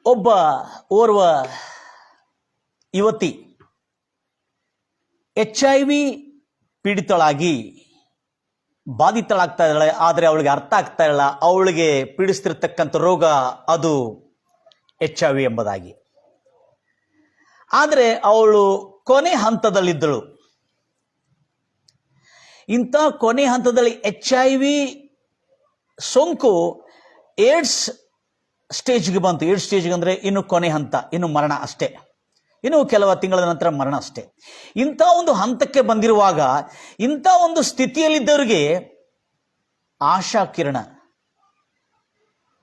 ಓರ್ವ ಯುವತಿ HIV ಪೀಡಿತಳಾಗಿ ಬಾಧಿತಳಾಗ್ತಾ ಇದ್ದಾಳೆ. ಆದರೆ ಅವಳಿಗೆ ಅರ್ಥ ಆಗ್ತಾ ಇಲ್ಲ, ಅವಳಿಗೆ ಪೀಡಿಸ್ತಿರ್ತಕ್ಕಂಥ ರೋಗ ಅದು HIV ಎಂಬುದಾಗಿ. ಆದರೆ ಅವಳು ಕೊನೆ ಹಂತದಲ್ಲಿದ್ದಳು. ಇಂಥ ಕೊನೆ ಹಂತದಲ್ಲಿ HIV ಸೋಂಕು ಏಡ್ಸ್ ಸ್ಟೇಜ್ಗೆ ಬಂತು. ಏಡ್ಸ್ ಸ್ಟೇಜ್ಗೆ ಅಂದರೆ ಇನ್ನು ಕೊನೆ ಹಂತ, ಇನ್ನು ಮರಣ ಅಷ್ಟೇ, ಇನ್ನು ಕೆಲವು ತಿಂಗಳ ನಂತರ ಮರಣ ಅಷ್ಟೇ. ಇಂಥ ಒಂದು ಹಂತಕ್ಕೆ ಬಂದಿರುವಾಗ ಇಂಥ ಒಂದು ಸ್ಥಿತಿಯಲ್ಲಿದ್ದವರಿಗೆ ಆಶಾ ಕಿರಣ,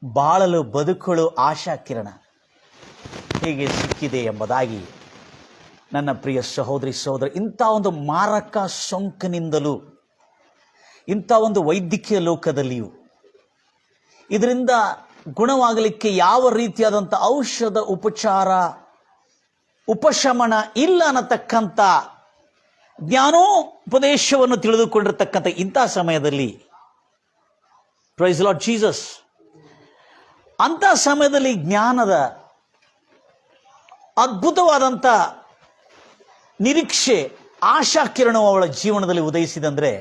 ಬಾಳಲು ಬದುಕಲು ಆಶಾ ಕಿರಣ ಹೇಗೆ ಸಿಕ್ಕಿದೆ ಎಂಬುದಾಗಿ ನನ್ನ ಪ್ರಿಯ ಸಹೋದರಿ ಸಹೋದರ, ಇಂಥ ಒಂದು ಮಾರಕ ಸೋಂಕಿನಿಂದಲೂ ಇಂಥ ಒಂದು ವೈದ್ಯಕೀಯ ಲೋಕದಲ್ಲಿಯೂ ಇದರಿಂದ ಗುಣವಾಗಲಿಕ್ಕೆ ಯಾವ ರೀತಿಯಾದಂಥ ಔಷಧ ಉಪಚಾರ ಉಪಶಮನ ಇಲ್ಲ ಅನ್ನತಕ್ಕಂಥ ಜ್ಞಾನೋಪದೇಶವನ್ನು ತಿಳಿದುಕೊಂಡಿರ್ತಕ್ಕಂಥ ಇಂಥ ಸಮಯದಲ್ಲಿ, ಪ್ರೈಸ್ ಲಾರ್ಡ್ ಜೀಸಸ್, ಅಂಥ ಸಮಯದಲ್ಲಿ ಜ್ಞಾನದ ಅದ್ಭುತವಾದಂಥ ನಿರೀಕ್ಷೆ ಆಶಾ ಕಿರಣವು ಅವಳ ಜೀವನದಲ್ಲಿ ಉದಯಿಸಿದಂದ್ರೆ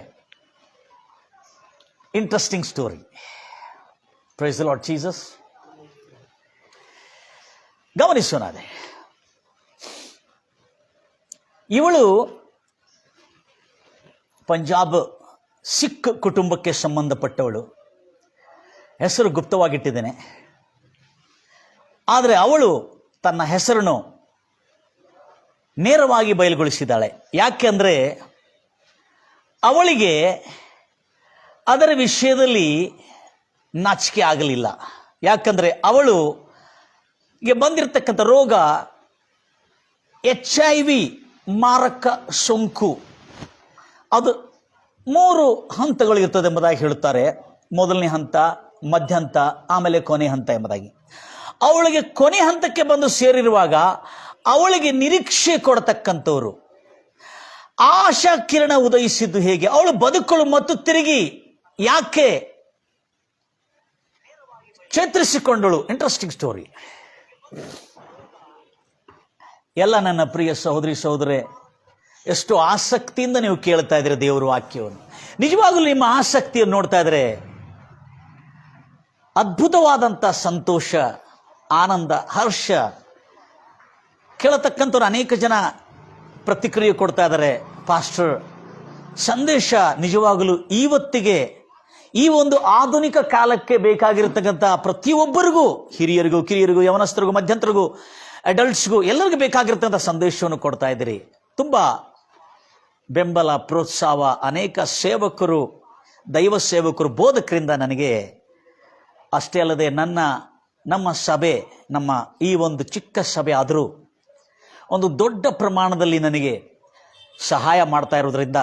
interesting story. Praise the lord Jesus. ಗಮನಿಸೋಣ, ಇವಳು ಪಂಜಾಬ್ ಸಿಖ್ ಕುಟುಂಬಕ್ಕೆ ಸಂಬಂಧಪಟ್ಟವಳು. ಹೆಸರು ಗುಪ್ತವಾಗಿಟ್ಟಿದ್ದೇನೆ. ಆದರೆ ಅವಳು ತನ್ನ ಹೆಸರನ್ನು ನೇರವಾಗಿ ಬಯಲುಗೊಳಿಸಿದ್ದಾಳೆ. ಯಾಕೆಂದರೆ ಅವಳಿಗೆ ಅದರ ವಿಷಯದಲ್ಲಿ ನಾಚಿಕೆ ಆಗಲಿಲ್ಲ. ಯಾಕಂದರೆ ಅವಳಿಗೆ ಬಂದಿರತಕ್ಕಂಥ ರೋಗ HIV ಮಾರಕ ಸೋಂಕು. ಅದು 3 ಹಂತಗಳಿರ್ತದೆ ಎಂಬುದಾಗಿ ಹೇಳುತ್ತಾರೆ. ಮೊದಲನೇ ಹಂತ, ಮಧ್ಯ ಹಂತ, ಆಮೇಲೆ ಕೊನೆ ಹಂತ ಎಂಬುದಾಗಿ. ಅವಳಿಗೆ ಕೊನೆ ಹಂತಕ್ಕೆ ಬಂದು ಸೇರಿರುವಾಗ ಅವಳಿಗೆ ನಿರೀಕ್ಷೆ ಕೊಡತಕ್ಕಂಥವ್ರು, ಆಶಾ ಕಿರಣ ಉದಯಿಸಿದ್ದು ಹೇಗೆ, ಅವಳು ಬದುಕಲು ಮತ್ತು ತಿರುಗಿ ಯಾಕೆ ಚೇತರಿಸಿಕೊಂಡಳು. Interesting story. ಎಲ್ಲ ನನ್ನ ಪ್ರಿಯ ಸಹೋದರಿ ಸಹೋದರೇ, ಎಷ್ಟು ಆಸಕ್ತಿಯಿಂದ ನೀವು ಕೇಳ್ತಾ ಇದ್ದೀರಿ ದೇವರ ವಾಕ್ಯವನ್ನು. ನಿಜವಾಗಲೂ ನಿಮ್ಮ ಆಸಕ್ತಿಯನ್ನು ನೋಡ್ತಾ ಇದ್ರೆ ಅದ್ಭುತವಾದಂಥ ಸಂತೋಷ, ಆನಂದ, ಹರ್ಷ. ಕೇಳತಕ್ಕಂಥವ್ರು ಅನೇಕ ಜನ ಪ್ರತಿಕ್ರಿಯೆ ಕೊಡ್ತಾ ಇದ್ದಾರೆ. ಪಾಸ್ಟರ್, ಸಂದೇಶ ನಿಜವಾಗಲೂ ಇವತ್ತಿಗೆ ಈ ಒಂದು ಆಧುನಿಕ ಕಾಲಕ್ಕೆ ಬೇಕಾಗಿರತಕ್ಕಂಥ ಪ್ರತಿಯೊಬ್ಬರಿಗೂ, ಹಿರಿಯರಿಗೂ, ಕಿರಿಯರಿಗೂ, ಯವನಸ್ಥರಿಗೂ, ಮಧ್ಯಂತರಿಗೂ, ಅಡಲ್ಟ್ಸ್ಗೂ ಎಲ್ಲರಿಗೂ ಬೇಕಾಗಿರ್ತಕ್ಕಂಥ ಸಂದೇಶವನ್ನು ಕೊಡ್ತಾ ಇದ್ದೀರಿ. ತುಂಬ ಬೆಂಬಲ, ಪ್ರೋತ್ಸಾಹ ಅನೇಕ ಸೇವಕರು, ದೈವ ಸೇವಕರು, ಬೋಧಕರಿಂದ ನನಗೆ ಅಷ್ಟೇ ಅಲ್ಲದೆ ನಮ್ಮ ಸಭೆ, ನಮ್ಮ ಈ ಒಂದು ಚಿಕ್ಕ ಸಭೆ ಆದರೂ ಒಂದು ದೊಡ್ಡ ಪ್ರಮಾಣದಲ್ಲಿ ನನಗೆ ಸಹಾಯ ಮಾಡ್ತಾ ಇರೋದ್ರಿಂದ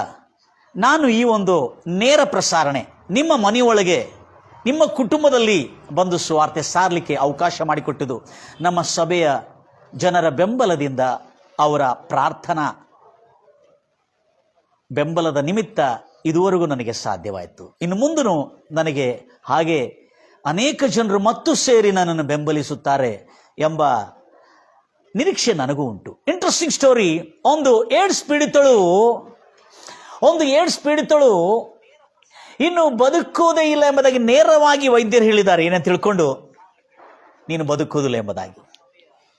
ನಾನು ಈ ಒಂದು ನೇರ ಪ್ರಸಾರಣೆ ನಿಮ್ಮ ಮನೆಯೊಳಗೆ, ನಿಮ್ಮ ಕುಟುಂಬದಲ್ಲಿ ಬಂದು ಸುವಾರ್ತೆ ಸಾರಲಿಕ್ಕೆ ಅವಕಾಶ ಮಾಡಿಕೊಟ್ಟಿದ್ದು ನಮ್ಮ ಸಭೆಯ ಜನರ ಬೆಂಬಲದಿಂದ, ಅವರ ಪ್ರಾರ್ಥನಾ ಬೆಂಬಲದ ನಿಮಿತ್ತ ಇದುವರೆಗೂ ನನಗೆ ಸಾಧ್ಯವಾಯಿತು. ಇನ್ನು ಮುಂದೂ ನನಗೆ ಹಾಗೆ ಅನೇಕ ಜನರು ಮತ್ತು ಸೇರಿ ನನ್ನನ್ನು ಬೆಂಬಲಿಸುತ್ತಾರೆ ಎಂಬ ನಿರೀಕ್ಷೆ ನನಗೂ ಉಂಟು. Interesting story. ಒಂದು ಏಡ್ಸ್ ಪೀಡಿತಳು ಇನ್ನು ಬದುಕುವುದೇ ಇಲ್ಲ ಎಂಬುದಾಗಿ ನೇರವಾಗಿ ವೈದ್ಯರು ಹೇಳಿದ್ದಾರೆ. ಏನಂತ ತಿಳ್ಕೊಂಡು, ನೀನು ಬದುಕುವುದಿಲ್ಲ ಎಂಬುದಾಗಿ.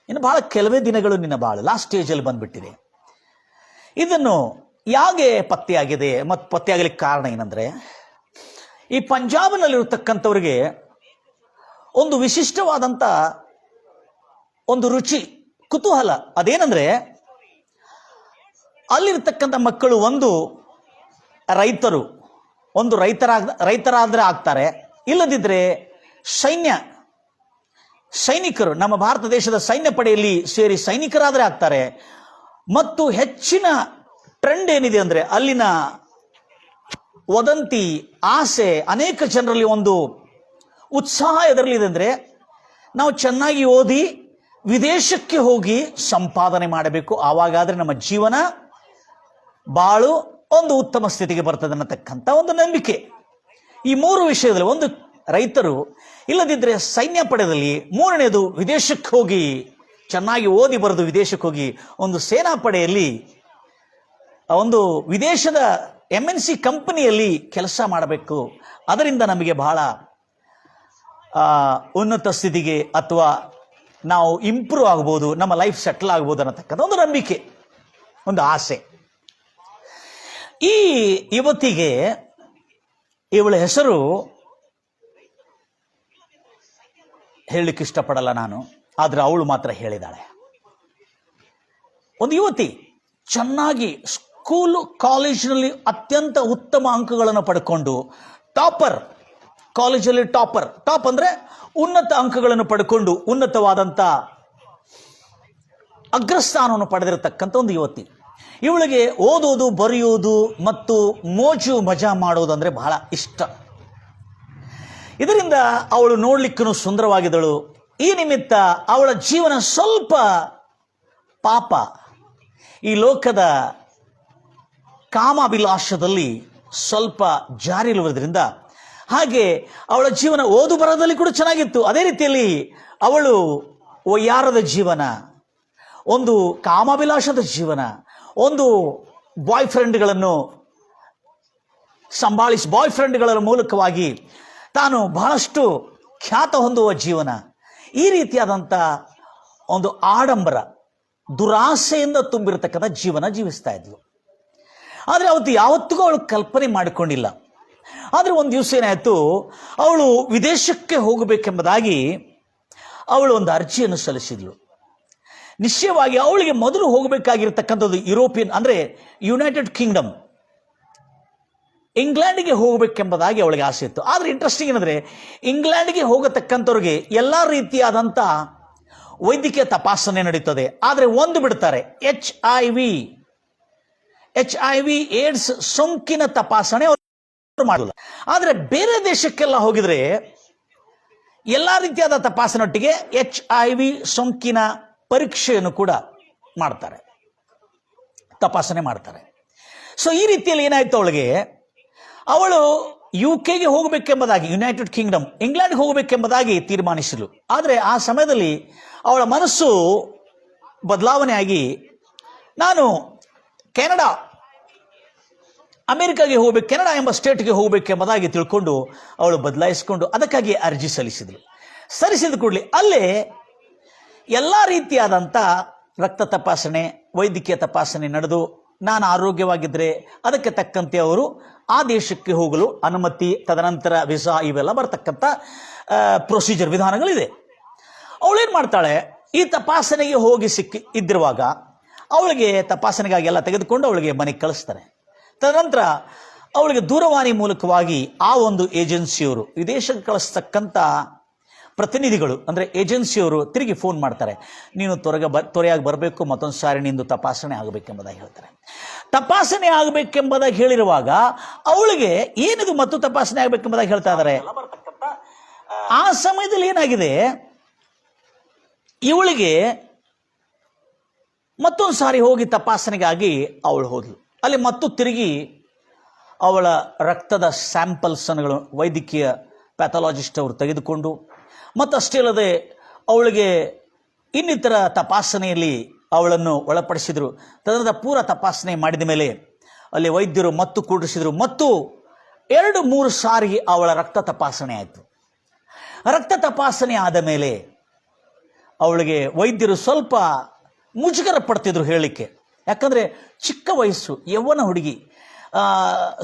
ಇನ್ನು ಬಹಳ ಕೆಲವೇ ದಿನಗಳು ನಿನ್ನ ಬಾಳು ಲಾಸ್ಟ್ ಸ್ಟೇಜಲ್ಲಿ ಬಂದ್ಬಿಟ್ಟಿದೆ. ಇದನ್ನು ಯಾಕೆ ಪತ್ತೆಯಾಗಿದೆ ಮತ್ತು ಪತ್ತೆಯಾಗಲಿಕ್ಕೆ ಕಾರಣ ಏನಂದರೆ, ಈ ಪಂಜಾಬ್ನಲ್ಲಿರತಕ್ಕಂಥವ್ರಿಗೆ ಒಂದು ವಿಶಿಷ್ಟವಾದಂಥ ಒಂದು ರುಚಿ, ಕುತೂಹಲ. ಅದೇನೆಂದರೆ, ಅಲ್ಲಿರ್ತಕ್ಕಂಥ ಮಕ್ಕಳು ಒಂದು ರೈತರಾದರೆ ಆಗ್ತಾರೆ, ಇಲ್ಲದಿದ್ದರೆ ಸೈನಿಕರು, ನಮ್ಮ ಭಾರತ ದೇಶದ ಸೈನ್ಯ ಪಡೆಯಲ್ಲಿ ಸೇರಿ ಸೈನಿಕರಾದರೆ ಆಗ್ತಾರೆ. ಮತ್ತು ಹೆಚ್ಚಿನ ಟ್ರೆಂಡ್ ಏನಿದೆ ಅಂದರೆ, ಅಲ್ಲಿನ ವದಂತಿ, ಆಸೆ, ಅನೇಕ ಜನರಲ್ಲಿ ಒಂದು ಉತ್ಸಾಹ ಎದರಲಿದೆ ಅಂದರೆ, ನಾವು ಚೆನ್ನಾಗಿ ಓದಿ ವಿದೇಶಕ್ಕೆ ಹೋಗಿ ಸಂಪಾದನೆ ಮಾಡಬೇಕು, ಆವಾಗಾದರೆ ನಮ್ಮ ಜೀವನ ಬಾಳು ಒಂದು ಉತ್ತಮ ಸ್ಥಿತಿಗೆ ಬರ್ತದೆ ಅನ್ನತಕ್ಕಂಥ ಒಂದು ನಂಬಿಕೆ. ಈ 3 ವಿಷಯದಲ್ಲಿ, ಒಂದು ರೈತರು, ಇಲ್ಲದಿದ್ದರೆ ಸೈನ್ಯ ಪಡೆಯಲ್ಲಿ, ಮೂರನೇದು ವಿದೇಶಕ್ಕೆ ಹೋಗಿ ಚೆನ್ನಾಗಿ ಓದಿ ಬರೆದು ವಿದೇಶಕ್ಕೆ ಹೋಗಿ ಒಂದು ಸೇನಾ ಪಡೆಯಲ್ಲಿ, ಒಂದು ವಿದೇಶದ MNC ಕಂಪನಿಯಲ್ಲಿ ಕೆಲಸ ಮಾಡಬೇಕು. ಅದರಿಂದ ನಮಗೆ ಬಹಳ ಉನ್ನತ ಸ್ಥಿತಿಗೆ ಅಥವಾ ನಾವು ಇಂಪ್ರೂವ್ ಆಗ್ಬೋದು, ನಮ್ಮ ಲೈಫ್ ಸೆಟ್ಲ್ ಆಗ್ಬೋದು ಅನ್ನತಕ್ಕಂಥ ಒಂದು ನಂಬಿಕೆ, ಒಂದು ಆಸೆ. ಈ ಯುವತಿಗೆ, ಇವಳ ಹೆಸರು ಹೇಳಲಿಕ್ಕೆ ಇಷ್ಟಪಡಲ್ಲ ನಾನು, ಆದರೆ ಅವಳು ಮಾತ್ರ ಹೇಳಿದಾಳೆ. ಒಂದು ಯುವತಿ ಚೆನ್ನಾಗಿ ಸ್ಕೂಲು ಕಾಲೇಜಿನಲ್ಲಿ ಅತ್ಯಂತ ಉತ್ತಮ ಅಂಕಗಳನ್ನು ಪಡ್ಕೊಂಡು ಟಾಪರ್, ಕಾಲೇಜಲ್ಲಿ ಟಾಪ್ ಅಂದರೆ ಉನ್ನತ ಅಂಕಗಳನ್ನು ಪಡ್ಕೊಂಡು ಉನ್ನತವಾದಂಥ ಅಗ್ರಸ್ಥಾನವನ್ನು ಪಡೆದಿರತಕ್ಕಂಥ ಒಂದು ಯುವತಿ. ಇವಳಿಗೆ ಓದೋದು, ಬರೆಯೋದು ಮತ್ತು ಮೋಜು ಮಜಾ ಮಾಡೋದು ಅಂದರೆ ಬಹಳ ಇಷ್ಟ. ಇದರಿಂದ ಅವಳು ನೋಡ್ಲಿಕ್ಕೂ ಸುಂದರವಾಗಿದ್ದಳು. ಈ ನಿಮಿತ್ತ ಅವಳ ಜೀವನ ಸ್ವಲ್ಪ ಪಾಪ, ಈ ಲೋಕದ ಕಾಮಾಭಿಲಾಷದಲ್ಲಿ ಸ್ವಲ್ಪ ಜಾರಿರುವುದರಿಂದ, ಹಾಗೆ ಅವಳ ಜೀವನ ಓದು ಬರೋದಲ್ಲಿ ಕೂಡ ಚೆನ್ನಾಗಿತ್ತು. ಅದೇ ರೀತಿಯಲ್ಲಿ ಅವಳು ವಯ್ಯಾರದ ಜೀವನ, ಒಂದು ಕಾಮಾಭಿಲಾಷದ ಜೀವನ, ಒಂದು ಬಾಯ್ ಫ್ರೆಂಡ್ಗಳ ಮೂಲಕವಾಗಿ ತಾನು ಬಹಳಷ್ಟು ಖ್ಯಾತ ಹೊಂದುವ ಜೀವನ, ಈ ರೀತಿಯಾದಂಥ ಒಂದು ಆಡಂಬರ, ದುರಾಸೆಯಿಂದ ತುಂಬಿರತಕ್ಕಂಥ ಜೀವನ ಜೀವಿಸ್ತಾ ಇದ್ಲು. ಆದರೆ ಅವತ್ತು ಯಾವತ್ತಿಗೂ ಅವಳು ಕಲ್ಪನೆ ಮಾಡಿಕೊಂಡಿಲ್ಲ. ಆದರೆ ಒಂದು ದಿವಸ ಏನಾಯಿತು, ಅವಳು ವಿದೇಶಕ್ಕೆ ಹೋಗಬೇಕೆಂಬುದಾಗಿ ಅವಳು ಒಂದು ಅರ್ಜಿಯನ್ನು ಸಲ್ಲಿಸಿದ್ಳು. ನಿಶ್ಚಯವಾಗಿ ಅವಳಿಗೆ ಮೊದಲು ಹೋಗಬೇಕಾಗಿರ್ತಕ್ಕಂಥದ್ದು ಯುರೋಪಿಯನ್, ಅಂದರೆ ಯುನೈಟೆಡ್ ಕಿಂಗ್ಡಮ್, ಇಂಗ್ಲೆಂಡ್ಗೆ ಹೋಗಬೇಕೆಂಬುದಾಗಿ ಅವಳಿಗೆ ಆಸೆ ಇತ್ತು. ಆದರೆ ಇಂಟ್ರೆಸ್ಟಿಂಗ್ ಏನಂದರೆ, ಇಂಗ್ಲೆಂಡ್ಗೆ ಹೋಗತಕ್ಕಂಥವ್ರಿಗೆ ಎಲ್ಲ ರೀತಿಯಾದಂಥ ವೈದ್ಯಕೀಯ ತಪಾಸಣೆ ನಡೀತದೆ. ಆದರೆ ಒಂದು ಬಿಡ್ತಾರೆ, HIV ಏಡ್ಸ್ ಸೋಂಕಿನ ತಪಾಸಣೆ ಅವರು ಮಾಡಲ್ಲ. ಆದರೆ ಬೇರೆ ದೇಶಕ್ಕೆಲ್ಲ ಹೋಗಿದ್ರೆ ಎಲ್ಲ ರೀತಿಯಾದ ತಪಾಸಣೆಯೊಟ್ಟಿಗೆ HIV ಸೋಂಕಿನ ಪರೀಕ್ಷೆಯನ್ನು ಕೂಡ ಮಾಡ್ತಾರೆ, ತಪಾಸಣೆ ಮಾಡ್ತಾರೆ. ಸೊ ಈ ರೀತಿಯಲ್ಲಿ ಏನಾಯ್ತು, ಅವಳು UK ಹೋಗಬೇಕೆಂಬುದಾಗಿ, ಯುನೈಟೆಡ್ ಕಿಂಗ್ಡಮ್, ಇಂಗ್ಲೆಂಡ್ಗೆ ಹೋಗಬೇಕೆಂಬುದಾಗಿ ತೀರ್ಮಾನಿಸಿದ್ಳು. ಆದರೆ ಆ ಸಮಯದಲ್ಲಿ ಅವಳ ಮನಸ್ಸು ಬದಲಾವಣೆಯಾಗಿ, ನಾನು ಅಮೆರಿಕಾಗೆ ಹೋಗಬೇಕು, ಕೆನಡಾ ಎಂಬ ಸ್ಟೇಟ್ಗೆ ಹೋಗಬೇಕೆಂಬುದಾಗಿ ತಿಳ್ಕೊಂಡು ಅವಳು ಬದಲಾಯಿಸಿಕೊಂಡು ಅದಕ್ಕಾಗಿ ಅರ್ಜಿ ಸಲ್ಲಿಸಿದ ಕೂಡಲೇ ಅಲ್ಲೇ ಎಲ್ಲ ರೀತಿಯಾದಂಥ ರಕ್ತ ತಪಾಸಣೆ, ವೈದ್ಯಕೀಯ ತಪಾಸಣೆ ನಡೆದು ನಾನು ಆರೋಗ್ಯವಾಗಿದ್ದರೆ ಅದಕ್ಕೆ ತಕ್ಕಂತೆ ಅವರು ಆ ದೇಶಕ್ಕೆ ಹೋಗಲು ಅನುಮತಿ, ತದನಂತರ ವಿಸಾ, ಇವೆಲ್ಲ ಬರ್ತಕ್ಕಂಥ ಪ್ರೊಸೀಜರ್, ವಿಧಾನಗಳಿದೆ. ಅವಳೇನು ಮಾಡ್ತಾಳೆ, ಈ ತಪಾಸಣೆಗೆ ಹೋಗಿ ಇದ್ದಿರುವಾಗ ಅವಳಿಗೆ ತಪಾಸಣೆಗಾಗಿ ಎಲ್ಲ ತೆಗೆದುಕೊಂಡು ಅವಳಿಗೆ ಮನೆಗೆ ಕಳಿಸ್ತಾರೆ. ತದನಂತರ ಅವಳಿಗೆ ದೂರವಾಣಿ ಮೂಲಕವಾಗಿ ಆ ಒಂದು ಏಜೆನ್ಸಿಯವರು, ವಿದೇಶಕ್ಕೆ ಕಳಿಸ್ತಕ್ಕಂಥ ಪ್ರತಿನಿಧಿಗಳು ಅಂದರೆ ಏಜೆನ್ಸಿಯವರು ತಿರುಗಿ ಫೋನ್ ಮಾಡ್ತಾರೆ, ನೀನು ತ್ವರೆಯಾಗಿ ಬರಬೇಕು, ಮತ್ತೊಂದು ಸಾರಿ ನಿಂದು ತಪಾಸಣೆ ಆಗಬೇಕೆಂಬುದಾಗಿ ಹೇಳ್ತಾರೆ. ತಪಾಸಣೆ ಆಗಬೇಕೆಂಬುದಾಗಿ ಹೇಳಿರುವಾಗ ಅವಳಿಗೆ ಏನಿದು ಮತ್ತು ತಪಾಸಣೆ ಆಗಬೇಕೆಂಬುದಾಗಿ ಹೇಳ್ತಾ ಇದ್ದಾರೆ. ಆ ಸಮಯದಲ್ಲಿ ಏನಾಗಿದೆ, ಇವಳಿಗೆ ಮತ್ತೊಂದು ಸಾರಿ ಹೋಗಿ ತಪಾಸಣೆಗಾಗಿ ಅವಳು ಹೋದ್ಲು. ಅಲ್ಲಿ ಮತ್ತು ತಿರುಗಿ ಅವಳ ರಕ್ತದ ಸ್ಯಾಂಪಲ್ಸ್ಗಳು ವೈದ್ಯಕೀಯ ಪ್ಯಾಥಾಲಜಿಸ್ಟ್ ಅವರು ತೆಗೆದುಕೊಂಡು, ಮತ್ತಷ್ಟೇ ಅಲ್ಲದೆ ಅವಳಿಗೆ ಇನ್ನಿತರ ತಪಾಸಣೆಯಲ್ಲಿ ಅವಳನ್ನು ಒಳಪಡಿಸಿದರು. ತದನಂತರ ಪೂರ ತಪಾಸಣೆ ಮಾಡಿದ ಮೇಲೆ ಅಲ್ಲಿ ವೈದ್ಯರು ಮತ್ತು ಕೂಡಿಸಿದರು. ಮತ್ತು 2-3 ಸಾರಿ ಅವಳ ರಕ್ತ ತಪಾಸಣೆ ಆಯಿತು. ರಕ್ತ ತಪಾಸಣೆ ಆದ ಮೇಲೆ ಅವಳಿಗೆ ವೈದ್ಯರು ಸ್ವಲ್ಪ ಮುಜುಗರ ಪಡ್ತಿದ್ರು ಹೇಳಲಿಕ್ಕೆ. ಯಾಕಂದರೆ ಚಿಕ್ಕ ವಯಸ್ಸು, ಯೌವನ ಹುಡುಗಿ,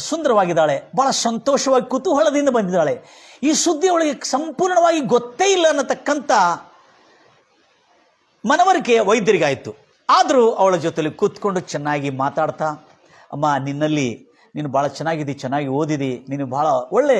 ಸುಂದರವಾಗಿದ್ದಾಳೆ, ಭಾಳ ಸಂತೋಷವಾಗಿ ಕುತೂಹಲದಿಂದ ಬಂದಿದ್ದಾಳೆ. ಈ ಸುದ್ದಿ ಅವಳಿಗೆ ಸಂಪೂರ್ಣವಾಗಿ ಗೊತ್ತೇ ಇಲ್ಲ ಅನ್ನತಕ್ಕಂಥ ಮನವರಿಕೆ ವೈದ್ಯರಿಗಾಯಿತು. ಆದರೂ ಅವಳ ಜೊತೆಲಿ ಕೂತ್ಕೊಂಡು ಚೆನ್ನಾಗಿ ಮಾತಾಡ್ತಾ, ಅಮ್ಮ ನೀನು ಭಾಳ ಚೆನ್ನಾಗಿದೆ, ಚೆನ್ನಾಗಿ ಓದಿದೆ, ನೀನು ಭಾಳ ಒಳ್ಳೆ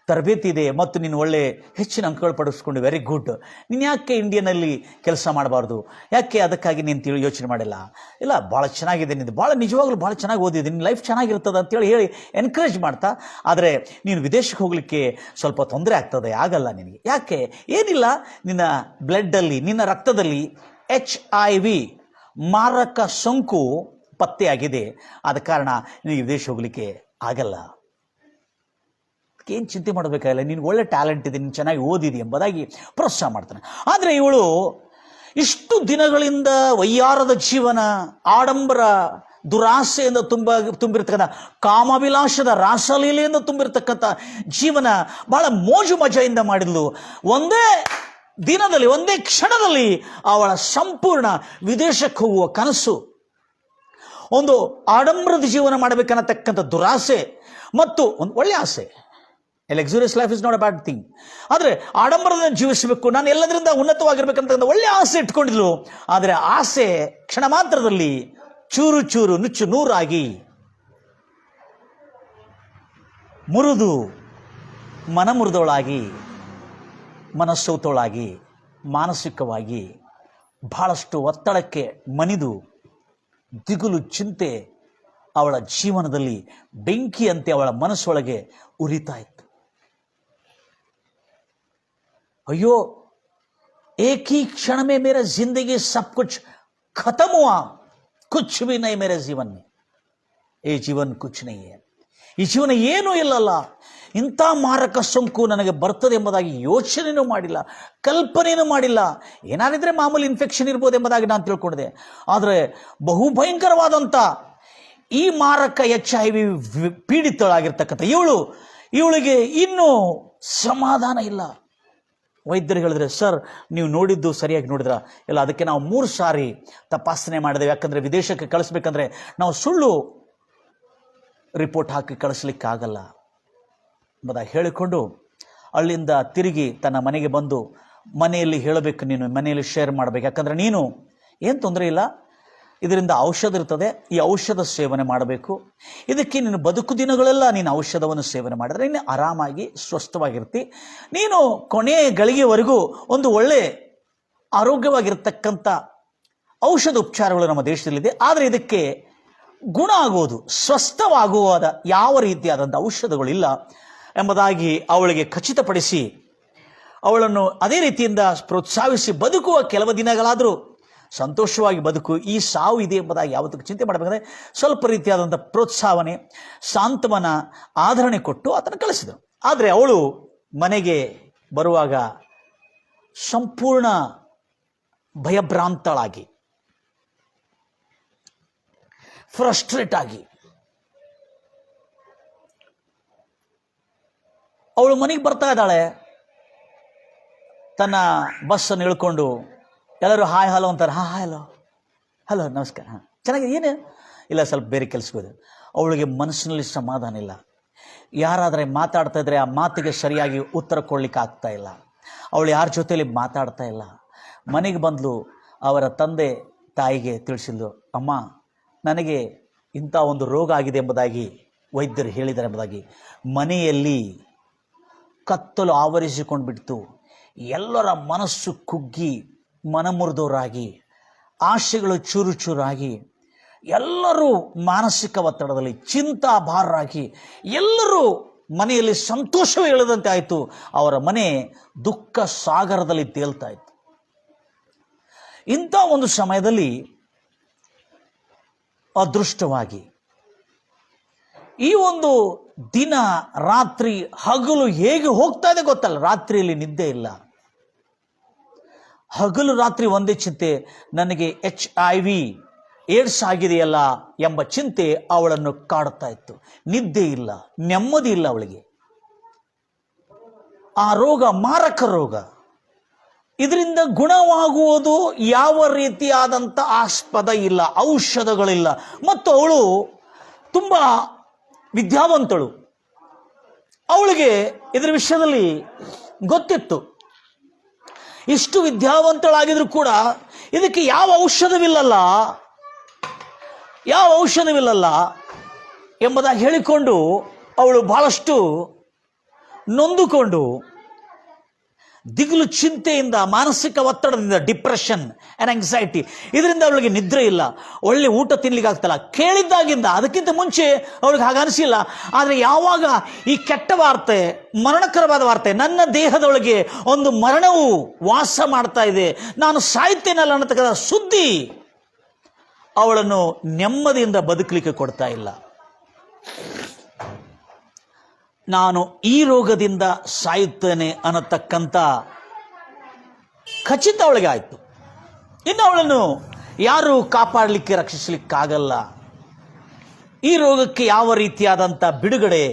ತರಬೇತಿ ಇದೆ ಮತ್ತು ನೀನು ಒಳ್ಳೆ ಹೆಚ್ಚಿನ ಅಂಕಗಳು ಪಡಿಸ್ಕೊಂಡು, ವೆರಿ ಗುಡ್, ನೀನು ಯಾಕೆ ಇಂಡಿಯನಲ್ಲಿ ಕೆಲಸ ಮಾಡಬಾರ್ದು, ಯಾಕೆ ಅದಕ್ಕಾಗಿ ನೀನು ಯೋಚನೆ ಮಾಡಿಲ್ಲ, ಇಲ್ಲ ಭಾಳ ಚೆನ್ನಾಗಿದೆ, ನಿಂದು ಭಾಳ ನಿಜವಾಗ್ಲೂ ಭಾಳ ಚೆನ್ನಾಗಿ ಓದಿದೆ, ನಿನ್ನ ಲೈಫ್ ಚೆನ್ನಾಗಿರ್ತದೆ ಅಂತೇಳಿ ಹೇಳಿ ಎನ್ಕರೇಜ್ ಮಾಡ್ತಾ, ಆದರೆ ನೀನು ವಿದೇಶಕ್ಕೆ ಹೋಗಲಿಕ್ಕೆ ಸ್ವಲ್ಪ ತೊಂದರೆ ಆಗ್ತದೆ, ಆಗಲ್ಲ ನಿನಗೆ. ಯಾಕೆ? ಏನಿಲ್ಲ, ನಿನ್ನ ಬ್ಲಡ್ಡಲ್ಲಿ, ನಿನ್ನ ರಕ್ತದಲ್ಲಿ HIV ಮಾರಕ ಸೋಂಕು ಪತ್ತೆಯಾಗಿದೆ, ಆದ ಕಾರಣ ನೀವು ವಿದೇಶ ಹೋಗಲಿಕ್ಕೆ ಆಗಲ್ಲ. ಏನು ಚಿಂತೆ ಮಾಡಬೇಕಾಗಿಲ್ಲ, ನೀನು ಒಳ್ಳೆ ಟ್ಯಾಲೆಂಟ್ ಇದೆ, ನೀನು ಚೆನ್ನಾಗಿ ಓದಿದೆ ಎಂಬುದಾಗಿ ಪ್ರೋತ್ಸಾಹ ಮಾಡ್ತಾನೆ. ಆದರೆ ಇವಳು ಇಷ್ಟು ದಿನಗಳಿಂದ ವಯ್ಯಾರದ ಜೀವನ, ಆಡಂಬರ, ದುರಾಸೆಯಿಂದ ತುಂಬಿರ್ತಕ್ಕಂಥ, ಕಾಮಾಭಿಲಾಷದ ರಾಸಲೀಲೆಯಿಂದ ತುಂಬಿರ್ತಕ್ಕಂಥ ಜೀವನ ಬಹಳ ಮೋಜು ಮಜೆಯಿಂದ ಮಾಡಿದ್ಲು. ಒಂದೇ ದಿನದಲ್ಲಿ, ಒಂದೇ ಕ್ಷಣದಲ್ಲಿ ಅವಳ ಸಂಪೂರ್ಣ ವಿದೇಶಕ್ಕೆ ಹೋಗುವ ಕನಸು, ಒಂದು ಆಡಂಬರದ ಜೀವನ ಮಾಡಬೇಕನ್ನತಕ್ಕಂಥ ದುರಾಸೆ ಮತ್ತು ಒಂದು ಒಳ್ಳೆ ಆಸೆ. Luxurious life is not a bad thing. ಆದರೆ ಆಡಂಬರದಿಂದ ಜೀವಿಸಬೇಕು, ನಾನು ಎಲ್ಲದರಿಂದ ಉನ್ನತವಾಗಿರ್ಬೇಕಂತ ಒಳ್ಳೆ ಆಸೆ ಇಟ್ಕೊಂಡಿದ್ಲು. ಆದರೆ ಆಸೆ ಕ್ಷಣ ಮಾತ್ರದಲ್ಲಿ ಚೂರು ಚೂರು ನುಚ್ಚು ನೂರಾಗಿ ಮುರಿದು ಮುರಿದವಳಾಗಿ, ಮನಸ್ಸೋತವಳಾಗಿ, ಮಾನಸಿಕವಾಗಿ ಬಹಳಷ್ಟು ಒತ್ತಡಕ್ಕೆ ಮನಿದು, ದಿಗುಲು ಚಿಂತೆ ಅವಳ ಜೀವನದಲ್ಲಿ ಬೆಂಕಿಯಂತೆ ಅವಳ ಮನಸ್ಸೊಳಗೆ ಉರಿತಾ ಇತ್ತು. अयो एक ही क्षण में मेरा जिंदगी सब कुछ खत्म हुआ, कुछ भी नहीं मेरे जीवन में, ये जीवन कुछ नहीं है, ಈ ಜೀವನ ಏನೂ ಇಲ್ಲಲ್ಲ, ಇಂಥ ಮಾರಕ ಸೋಂಕು ನನಗೆ ಬರ್ತದೆ ಎಂಬುದಾಗಿ ಯೋಚನೆಯೂ ಮಾಡಿಲ್ಲ, ಕಲ್ಪನೆಯೂ ಮಾಡಿಲ್ಲ. ಏನಾರಿದ್ರೆ ಮಾಮೂಲಿ ಇನ್ಫೆಕ್ಷನ್ ಇರ್ಬೋದು ಎಂಬುದಾಗಿ ನಾನು ತಿಳ್ಕೊಂಡಿದೆ. ಆದರೆ ಬಹುಭಯಂಕರವಾದಂಥ ಈ ಮಾರಕ HIV ಪೀಡಿತಳಾಗಿರ್ತಕ್ಕಂಥ ಇವಳಿಗೆ ಇನ್ನೂ ಸಮಾಧಾನ ಇಲ್ಲ. ವೈದ್ಯರು ಹೇಳಿದ್ರೆ, ಸರ್ ನೀವು ನೋಡಿದ್ದು ಸರಿಯಾಗಿ ನೋಡಿದ್ರ ಇಲ್ಲ, ಅದಕ್ಕೆ ನಾವು 3 ಸಾರಿ ತಪಾಸಣೆ ಮಾಡಿದೆವು, ಯಾಕಂದರೆ ವಿದೇಶಕ್ಕೆ ಕಳಿಸ್ಬೇಕಂದ್ರೆ ನಾವು ಸುಳ್ಳು ರಿಪೋರ್ಟ್ ಹಾಕಿ ಕಳಿಸ್ಲಿಕ್ಕಾಗಲ್ಲ ಎಂಬುದಾಗಿ ಹೇಳಿಕೊಂಡು ಅಲ್ಲಿಂದ ತಿರುಗಿ ತನ್ನ ಮನೆಗೆ ಬಂದು ಮನೆಯಲ್ಲಿ ಹೇಳಬೇಕು, ನೀನು ಮನೆಯಲ್ಲಿ ಶೇರ್ ಮಾಡಬೇಕು, ಯಾಕಂದರೆ ನೀನು ಏನು ತೊಂದರೆ ಇಲ್ಲ, ಇದರಿಂದ ಔಷಧ ಇರ್ತದೆ, ಈ ಔಷಧ ಸೇವನೆ ಮಾಡಬೇಕು, ಇದಕ್ಕೆ ನೀನು ಬದುಕು ದಿನಗಳೆಲ್ಲ ನೀನು ಔಷಧವನ್ನು ಸೇವನೆ ಮಾಡಿದ್ರೆ ನೀನು ಆರಾಮಾಗಿ ಸ್ವಸ್ಥವಾಗಿರ್ತಿ, ನೀನು ಕೊನೆಯ ಗಳಿಗೆವರೆಗೂ ಒಂದು ಒಳ್ಳೆ ಆರೋಗ್ಯವಾಗಿರ್ತಕ್ಕಂಥ ಔಷಧ ಉಪಚಾರಗಳು ನಮ್ಮ ದೇಶದಲ್ಲಿದೆ. ಆದರೆ ಇದಕ್ಕೆ ಗುಣ ಆಗುವುದು, ಸ್ವಸ್ಥವಾಗುವುದ ಯಾವ ರೀತಿಯಾದಂಥ ಔಷಧಗಳಿಲ್ಲ ಎಂಬುದಾಗಿ ಅವಳಿಗೆ ಖಚಿತಪಡಿಸಿ ಅವಳನ್ನು ಅದೇ ರೀತಿಯಿಂದ ಪ್ರೋತ್ಸಾಹಿಸಿ ಬದುಕುವ ಕೆಲವು ದಿನಗಳಾದರೂ ಸಂತೋಷವಾಗಿ ಬದುಕು, ಈ ಸಾವು ಇದೆ ಎಂಬುದಾಗಿ ಯಾವತ್ತೂ ಚಿಂತೆ ಮಾಡಬೇಕಂದ್ರೆ ಸ್ವಲ್ಪ ರೀತಿಯಾದಂಥ ಪ್ರೋತ್ಸಾಹನೆ, ಸಾಂತ್ವನ, ಆಧರಣೆ ಕೊಟ್ಟು ಆತನ ಕಳಿಸಿದರು. ಆದರೆ ಅವಳು ಮನೆಗೆ ಬರುವಾಗ ಸಂಪೂರ್ಣ ಭಯಭ್ರಾಂತಳಾಗಿ, ಫ್ರಸ್ಟ್ರೇಟ್ ಆಗಿ ಅವಳು ಮನೆಗೆ ಬರ್ತಾ ಇದ್ದಾಳೆ. ತನ್ನ ಬಸ್ಸನ್ನು ಇಳ್ಕೊಂಡು ಎಲ್ಲರೂ ಹಾಯ್ ಹಲೋ ಅಂತಾರೆ. ಹಾಯ್ ಹಲೋ ನಮಸ್ಕಾರ, ಚೆನ್ನಾಗಿದೆ, ಏನು ಇಲ್ಲ, ಸ್ವಲ್ಪ ಬೇರೆ ಕೆಲಸಕ್ಕೆ ಹೋದೆ. ಅವಳಿಗೆ ಮನಸ್ಸಿನಲ್ಲಿ ಸಮಾಧಾನ ಇಲ್ಲ. ಯಾರಾದರೆ ಮಾತಾಡ್ತಾ ಇದ್ರೆ ಆ ಮಾತಿಗೆ ಸರಿಯಾಗಿ ಉತ್ತರ ಕೊಡ್ಲಿಕ್ಕೆ ಆಗ್ತಾ ಇಲ್ಲ. ಅವಳು ಯಾರ ಜೊತೆಯಲ್ಲಿ ಮಾತಾಡ್ತಾ ಇಲ್ಲ. ಮನೆಗೆ ಬಂದಳು, ಅವರ ತಂದೆ ತಾಯಿಗೆ ತಿಳಿಸಿದ್ಲು, ಅಮ್ಮ ನನಗೆ ಇಂಥ ಒಂದು ರೋಗ ಆಗಿದೆ ಎಂಬುದಾಗಿ ವೈದ್ಯರು ಹೇಳಿದ್ದಾರೆ ಎಂಬುದಾಗಿ. ಮನೆಯಲ್ಲಿ ಕತ್ತಲು ಆವರಿಸಿಕೊಂಡು ಬಿಡ್ತು. ಎಲ್ಲರ ಮನಸ್ಸು ಕುಗ್ಗಿ ಮನಮುರಿದವರಾಗಿ, ಆಶೆಗಳು ಚೂರು ಚೂರಾಗಿ, ಎಲ್ಲರೂ ಮಾನಸಿಕ ಒತ್ತಡದಲ್ಲಿ ಚಿಂತಾಭಾರರಾಗಿ, ಎಲ್ಲರೂ ಮನೆಯಲ್ಲಿ ಸಂತೋಷವೇ ಇಲ್ಲದಂತೆ ಆಯಿತು. ಅವರ ಮನೆ ದುಃಖ ಸಾಗರದಲ್ಲಿ ತೇಲ್ತಾ ಇತ್ತು. ಇಂಥ ಒಂದು ಸಮಯದಲ್ಲಿ ಅದೃಷ್ಟವಾಗಿ ಈ ಒಂದು ದಿನ ರಾತ್ರಿ ಹಗಲು ಹೇಗೆ ಹೋಗ್ತಾ ಇದೆ ಗೊತ್ತಲ್ಲ. ರಾತ್ರಿಯಲ್ಲಿ ನಿದ್ದೆ ಇಲ್ಲ, ಹಗಲು ರಾತ್ರಿ ಒಂದೇ ಚಿಂತೆ, ನನಗೆ HIV ಏಡ್ಸ್ ಆಗಿದೆಯಲ್ಲ ಎಂಬ ಚಿಂತೆ ಅವಳನ್ನು ಕಾಡುತ್ತಾ ಇತ್ತು. ನಿದ್ದೆ ಇಲ್ಲ, ನೆಮ್ಮದಿ ಇಲ್ಲ ಅವಳಿಗೆ. ಆ ರೋಗ ಮಾರಕ ರೋಗ, ಇದರಿಂದ ಗುಣವಾಗುವುದು ಯಾವ ರೀತಿಯಾದಂಥ ಆಸ್ಪದ ಇಲ್ಲ, ಔಷಧಗಳಿಲ್ಲ. ಮತ್ತು ಅವಳು ತುಂಬ ವಿದ್ಯಾವಂತಳು, ಅವಳಿಗೆ ಇದರ ವಿಷಯದಲ್ಲಿ ಗೊತ್ತಿತ್ತು. ಇಷ್ಟು ವಿದ್ಯಾವಂತಳಾಗಿದ್ರು ಕೂಡ ಇದಕ್ಕೆ ಯಾವ ಔಷಧವಿಲ್ಲಲ್ಲ ಎಂಬುದಾಗಿ ಹೇಳಿಕೊಂಡು ಅವಳು ಬಹಳಷ್ಟು ನೊಂದುಕೊಂಡು, ದಿಗಿಲು ಚಿಂತೆಯಿಂದ, ಮಾನಸಿಕ ಒತ್ತಡದಿಂದ, ಡಿಪ್ರೆಷನ್ ಆ್ಯಂಡ್ ಆಂಗ್ಸೈಟಿ, ಇದರಿಂದ ಅವಳಿಗೆ ನಿದ್ರೆ ಇಲ್ಲ, ಒಳ್ಳೆ ಊಟ ತಿನ್ಲಿಕ್ಕೆ ಆಗ್ತಲ್ಲ. ಕೇಳಿದ್ದಾಗಿಂದ, ಅದಕ್ಕಿಂತ ಮುಂಚೆ ಅವಳಿಗೆ ಹಾಗನಿಸಿಲ್ಲ. ಆದರೆ ಯಾವಾಗ ಈ ಕೆಟ್ಟ ವಾರ್ತೆ, ಮರಣಕರವಾದ ವಾರ್ತೆ, ನನ್ನ ದೇಹದೊಳಗೆ ಒಂದು ಮರಣವು ವಾಸ ಮಾಡ್ತಾ ಇದೆ, ನಾನು ಸಾಯ್ತೇನಲ್ಲ ಅನ್ನತಕ್ಕಂಥ ಸುದ್ದಿ ಅವಳನ್ನು ನೆಮ್ಮದಿಯಿಂದ ಬದುಕಲಿಕ್ಕೆ ಕೊಡ್ತಾ ಇಲ್ಲ. ನಾನು ಈ ರೋಗದಿಂದ ಸಾಯುತ್ತೇನೆ ಅನ್ನತಕ್ಕಂಥ ಖಚಿತ ಅವಳಿಗೆ ಆಯಿತು. ಇನ್ನು ಅವಳನ್ನು ಯಾರು ಕಾಪಾಡಲಿಕ್ಕೆ ರಕ್ಷಿಸಲಿಕ್ಕಾಗಲ್ಲ. ಈ ರೋಗಕ್ಕೆ ಯಾವ ರೀತಿಯಾದಂಥ ಬಿಡುಗಡೆ,